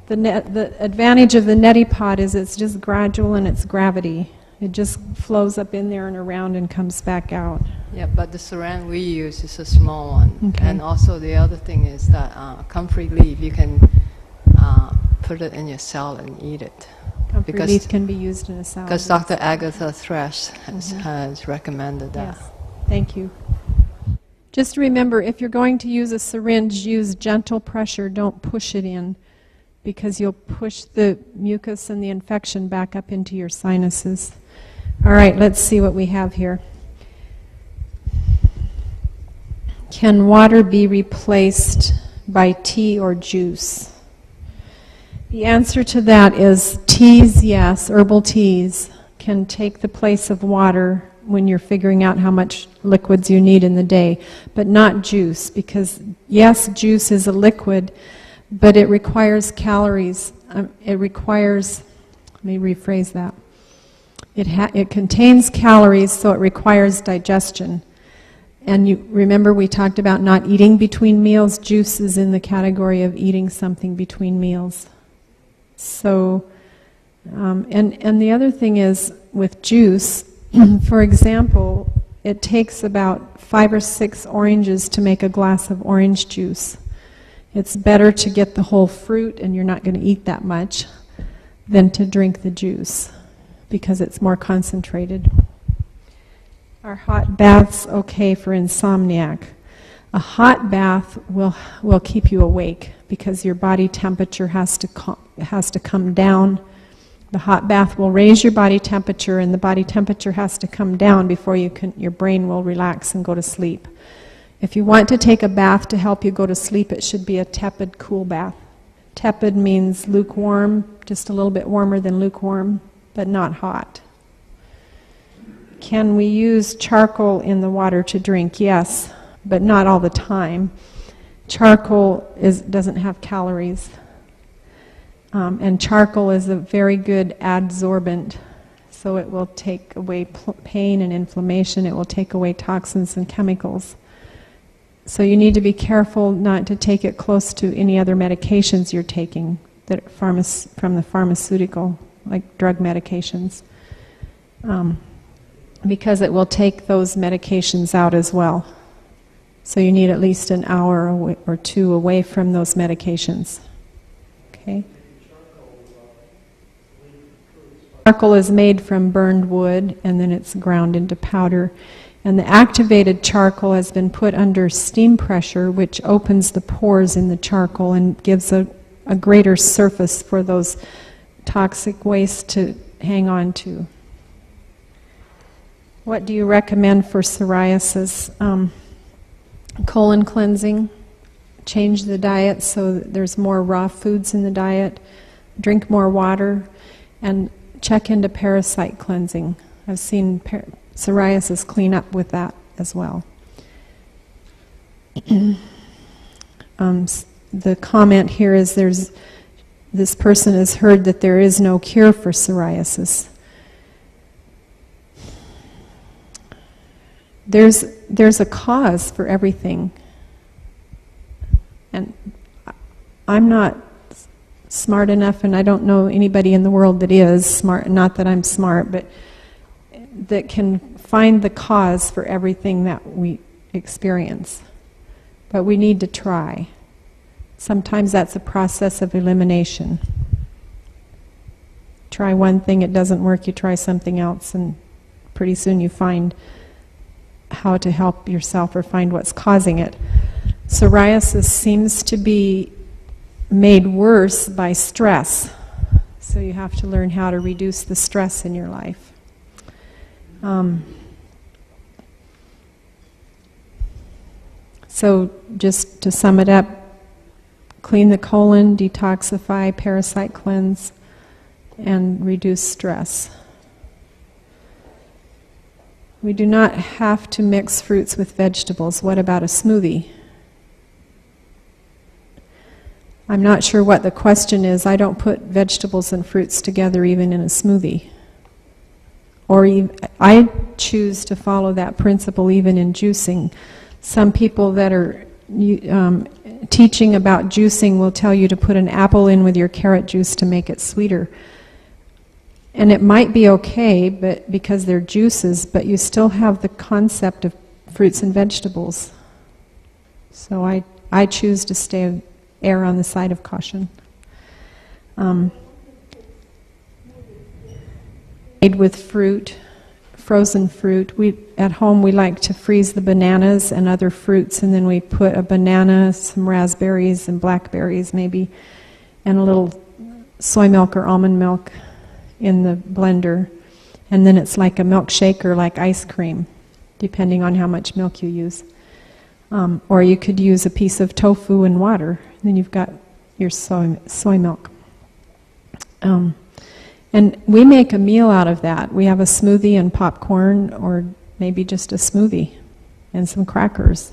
The advantage of the Neti Pot is it's just gradual in its gravity. It just flows up in there and around and comes back out. Yeah, but the syringe we use is a small one. Okay. And also the other thing is that comfrey leaf, you can put it in your salad and eat it. Comfrey leaf can be used in a salad. Because Dr. Agatha Thresh has recommended that. Yes, thank you. Just remember, if you're going to use a syringe, use gentle pressure, don't push it in, because you'll push the mucus and the infection back up into your sinuses. All right, let's see what we have here. Can water be replaced by tea or juice? The answer to that is teas, yes. Herbal teas can take the place of water when you're figuring out how much liquids you need in the day, but not juice, because yes, juice is a liquid, but it requires calories. Let me rephrase that. It contains calories, so it requires digestion. And you remember we talked about not eating between meals. Juice is in the category of eating something between meals. So And the other thing is with juice, for example, it takes about 5 or 6 oranges to make a glass of orange juice. It's better to get the whole fruit, and you're not going to eat that much, than to drink the juice, because it's more concentrated. Are hot baths okay for insomniac? A hot bath will keep you awake, because your body temperature has to come down. The hot bath will raise your body temperature, and the body temperature has to come down before your brain will relax and go to sleep. If you want to take a bath to help you go to sleep, it should be a tepid, cool bath. Tepid means lukewarm, just a little bit warmer than lukewarm, but not hot. Can we use charcoal in the water to drink? Yes, but not all the time. Charcoal doesn't have calories. And charcoal is a very good adsorbent, so it will take away pain and inflammation. It will take away toxins and chemicals. So you need to be careful not to take it close to any other medications you're taking that from the pharmaceutical, like drug medications, because it will take those medications out as well. So you need at least an hour or 2 away from those medications. Okay. Charcoal is made from burned wood, and then it's ground into powder. And the activated charcoal has been put under steam pressure, which opens the pores in the charcoal and gives a greater surface for those toxic wastes to hang on to. What do you recommend for psoriasis? Colon cleansing. Change the diet so that there's more raw foods in the diet. Drink more water. And check into parasite cleansing. I've seen psoriasis clean up with that as well. The comment here is this person has heard that there is no cure for psoriasis. There's a cause for everything. And I'm not smart enough, and I don't know anybody in the world that is smart, not that I'm smart, but that can find the cause for everything that we experience. But we need to try. Sometimes that's a process of elimination. Try one thing, it doesn't work, you try something else, and pretty soon you find how to help yourself or find what's causing it. Psoriasis seems to be made worse by stress. So you have to learn how to reduce the stress in your life. So just to sum it up, clean the colon, detoxify, parasite cleanse, and reduce stress. We do not have to mix fruits with vegetables. What about a smoothie? I'm not sure what the question is. I don't put vegetables and fruits together even in a smoothie. Or I choose to follow that principle even in juicing. Some people that are teaching about juicing will tell you to put an apple in with your carrot juice to make it sweeter. And it might be okay, but because they're juices, but you still have the concept of fruits and vegetables. So I choose to err on the side of caution. Made with fruit, frozen fruit. At home we like to freeze the bananas and other fruits, and then we put a banana, some raspberries and blackberries maybe, and a little soy milk or almond milk in the blender, and then it's like a milkshake or like ice cream, depending on how much milk you use. Or you could use a piece of tofu and water, then you've got your soy milk. And we make a meal out of that. We have a smoothie and popcorn, or maybe just a smoothie and some crackers,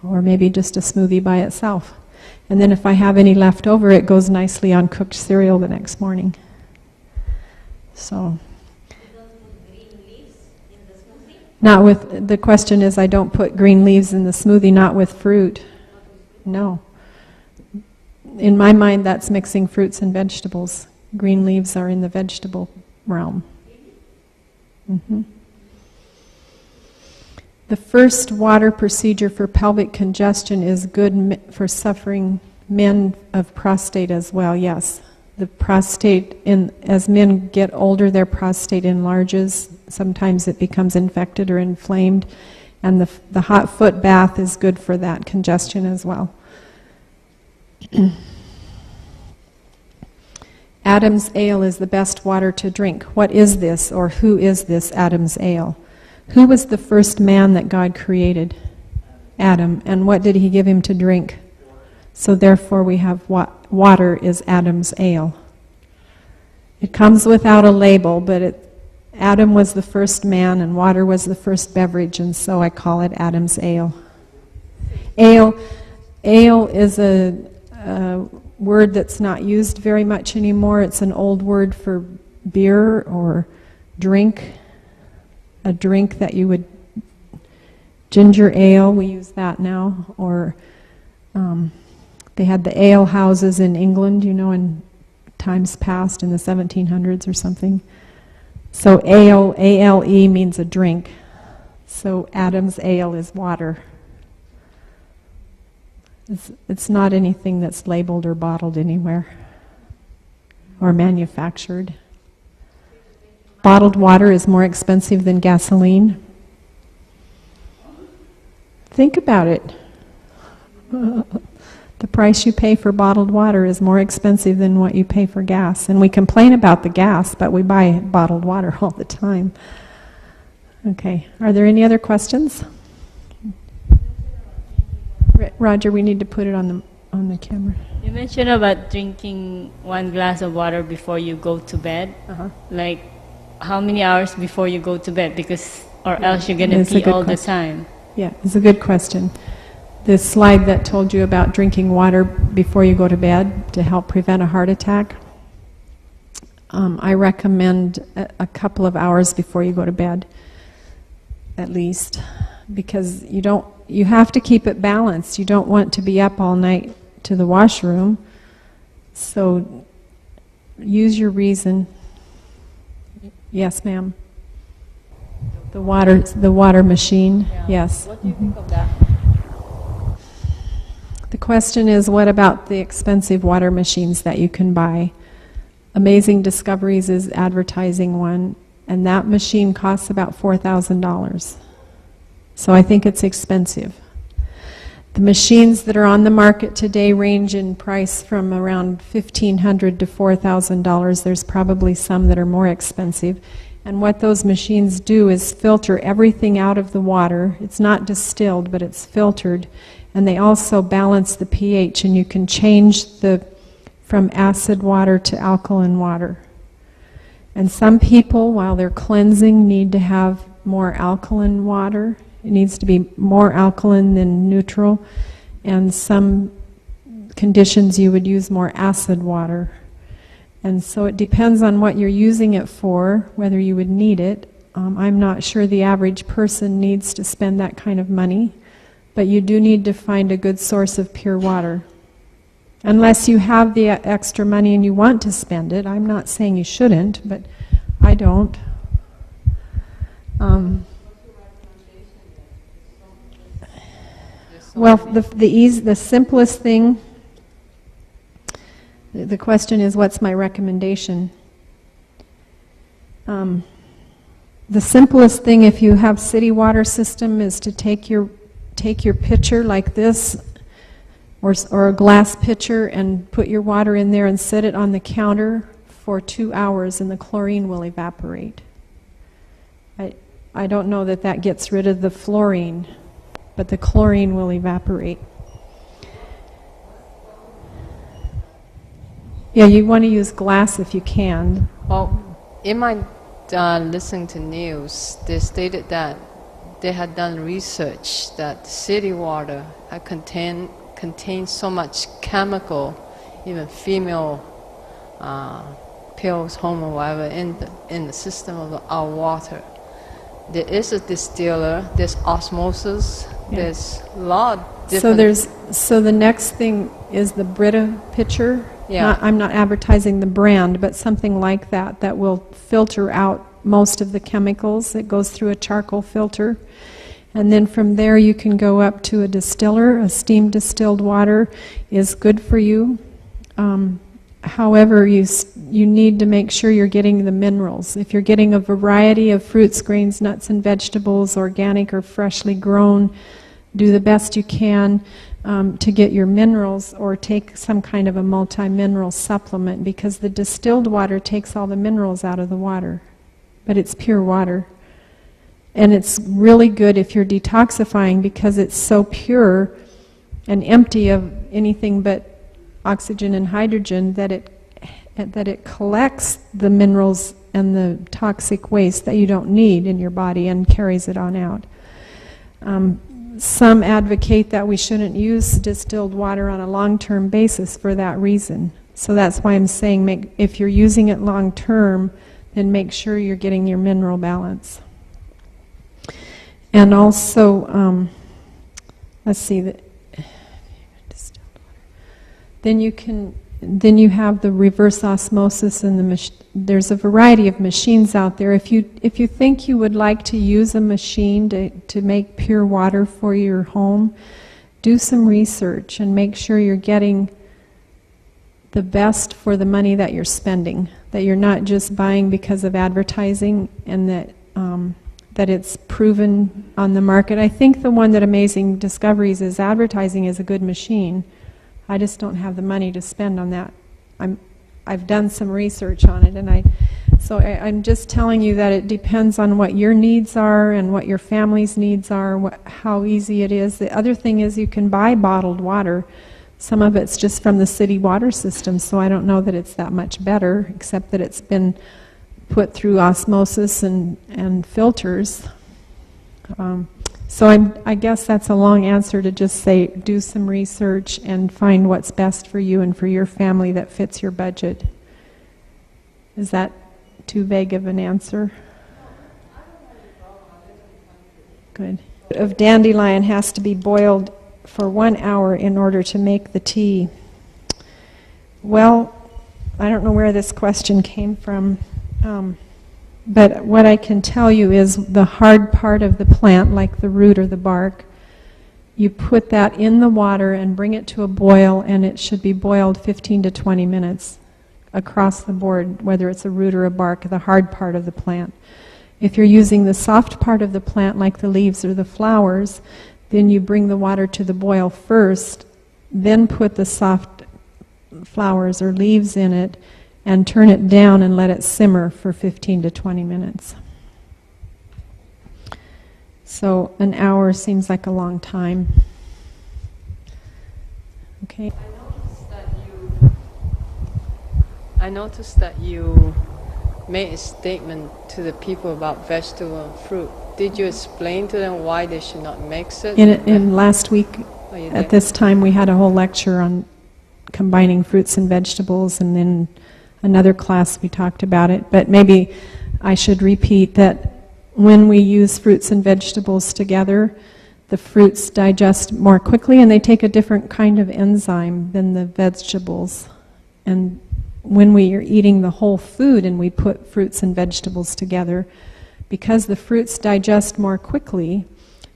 or maybe just a smoothie by itself. And then if I have any left over, it goes nicely on cooked cereal the next morning. So, not with, the question is, I don't put green leaves in the smoothie, not with fruit. No. In my mind, that's mixing fruits and vegetables. Green leaves are in the vegetable realm. The first water procedure for pelvic congestion is good for suffering men of prostate as well, yes. The prostate, as men get older, their prostate enlarges. Sometimes it becomes infected or inflamed. And the hot foot bath is good for that congestion as well. Adam's ale is the best water to drink. What is this, or who is this Adam's ale? Who was the first man that God created? Adam. And what did he give him to drink? So therefore we have water is Adam's ale. It comes without a label, but Adam was the first man and water was the first beverage, and so I call it Adam's ale. Ale is a word that's not used very much anymore. It's an old word for beer or drink. A drink that you would, ginger ale, we use that now, or they had the ale houses in England, in times past, in the 1700s or something. So ale, A-L-E, means a drink. So Adam's ale is water. It's not anything that's labeled or bottled anywhere or manufactured. Bottled water is more expensive than gasoline. Think about it. The price you pay for bottled water is more expensive than what you pay for gas. And we complain about the gas, but we buy bottled water all the time. Okay, are there any other questions? Roger, we need to put it on the camera. You mentioned about drinking 1 glass of water before you go to bed. Like, how many hours before you go to bed? Or else you're going to pee all the time. Yeah, it's a good question. The slide that told you about drinking water before you go to bed to help prevent a heart attack, I recommend a couple of hours before you go to bed, at least, because you have to keep it balanced. You don't want to be up all night to the washroom, so use your reason. Yes, ma'am. The water machine. Yeah. Yes. What do you think of that? The question is, what about the expensive water machines that you can buy? Amazing Discoveries is advertising one, and that machine costs about $4,000. So I think it's expensive. The machines that are on the market today range in price from around $1,500 to $4,000. There's probably some that are more expensive. And what those machines do is filter everything out of the water. It's not distilled, but it's filtered. And they also balance the pH, and you can change from acid water to alkaline water. And some people, while they're cleansing, need to have more alkaline water. It needs to be more alkaline than neutral. And some conditions you would use more acid water. And so it depends on what you're using it for, whether you would need it. I'm not sure the average person needs to spend that kind of money, but you do need to find a good source of pure water. Unless you have the extra money and you want to spend it. I'm not saying you shouldn't, but I don't. Well, the simplest thing, the question is, what's my recommendation? The simplest thing, if you have city water system, is to take your pitcher like this, or a glass pitcher, and put your water in there and set it on the counter for 2 hours, and the chlorine will evaporate. I don't know that gets rid of the fluorine, but the chlorine will evaporate. Yeah, you want to use glass if you can. Well, in my listening to news, they stated that they had done research that city water contains so much chemical, even female pills, hormone, whatever, in the system of our water. There is a distiller, there's osmosis, there's a lot of different... So the next thing is the Brita pitcher. Yeah. I'm not advertising the brand, but something like that that will filter out most of the chemicals. It goes through a charcoal filter. And then from there you can go up to a distiller. A steam distilled water is good for you. However, you need to make sure you're getting the minerals. If you're getting a variety of fruits, grains, nuts, and vegetables, organic or freshly grown, do the best you can to get your minerals, or take some kind of a multi-mineral supplement, because the distilled water takes all the minerals out of the water, but it's pure water. And it's really good if you're detoxifying, because it's so pure and empty of anything but oxygen and hydrogen that it collects the minerals and the toxic waste that you don't need in your body and carries it on out. Some advocate that we shouldn't use distilled water on a long-term basis for that reason. So that's why I'm saying if you're using it long-term, then make sure you're getting your mineral balance. And also, let's see, then you have the reverse osmosis, and there's a variety of machines out there. If you think you would like to use a machine to make pure water for your home, do some research and make sure you're getting the best for the money that you're spending, that you're not just buying because of advertising, and that it's proven on the market. I think the one that Amazing Discoveries is advertising is a good machine. I just don't have the money to spend on that. I've done some research on it, and I'm just telling you that it depends on what your needs are and what your family's needs are, how easy it is. The other thing is you can buy bottled water. Some of it's just from the city water system, so I don't know that it's that much better, except that it's been put through osmosis and filters. So I guess that's a long answer to just say do some research and find what's best for you and for your family that fits your budget. Is that too vague of an answer? Good. Of dandelion has to be boiled for 1 hour in order to make the tea. Well, I don't know where this question came from. But what I can tell you is the hard part of the plant, like the root or the bark, you put that in the water and bring it to a boil, and it should be boiled 15 to 20 minutes across the board, whether it's a root or a bark, the hard part of the plant. If you're using the soft part of the plant, like the leaves or the flowers, then you bring the water to the boil first, then put the soft flowers or leaves in it, and turn it down and let it simmer for 15 to 20 minutes. So an hour seems like a long time. Okay. I noticed that you made a statement to the people about vegetable and fruit. Did you explain to them why they should not mix it? In last week, at this time, we had a whole lecture on combining fruits and vegetables, and then another class we talked about it. But maybe I should repeat that when we use fruits and vegetables together, the fruits digest more quickly, and they take a different kind of enzyme than the vegetables. And when we are eating the whole food and we put fruits and vegetables together, because the fruits digest more quickly,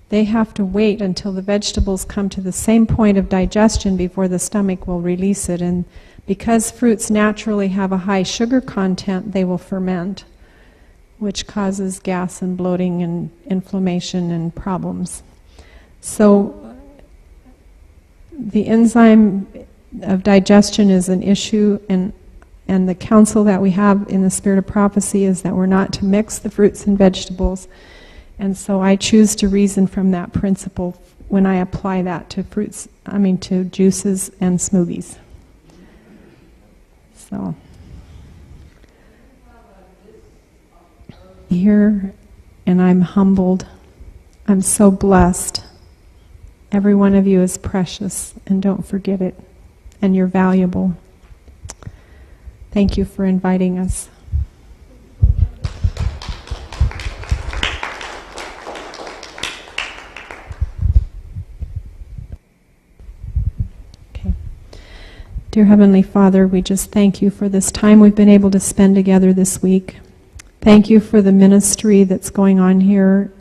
they have to wait until the vegetables come to the same point of digestion before the stomach will release it. And because fruits naturally have a high sugar content, they will ferment, which causes gas and bloating and inflammation and problems. So the enzyme of digestion is an issue, and the counsel that we have in the Spirit of Prophecy is that we're not to mix the fruits and vegetables. And so I choose to reason from that principle when I apply that to to juices and smoothies. So here, and I'm humbled. I'm so blessed. Every one of you is precious, and don't forget it. And you're valuable. Thank you for inviting us. Okay. Dear Heavenly Father, we just thank you for this time we've been able to spend together this week. Thank you for the ministry that's going on here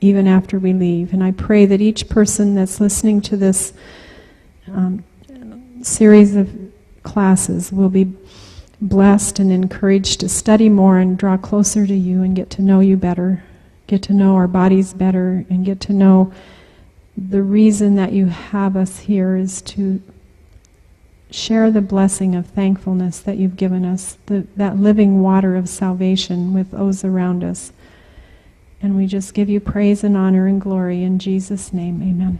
even after we leave. And I pray that each person that's listening to this series of classes will be blessed and encouraged to study more and draw closer to you and get to know you better, get to know our bodies better, and get to know the reason that you have us here is to share the blessing of thankfulness that you've given us, that living water of salvation with those around us. And we just give you praise and honor and glory in Jesus' name. Amen.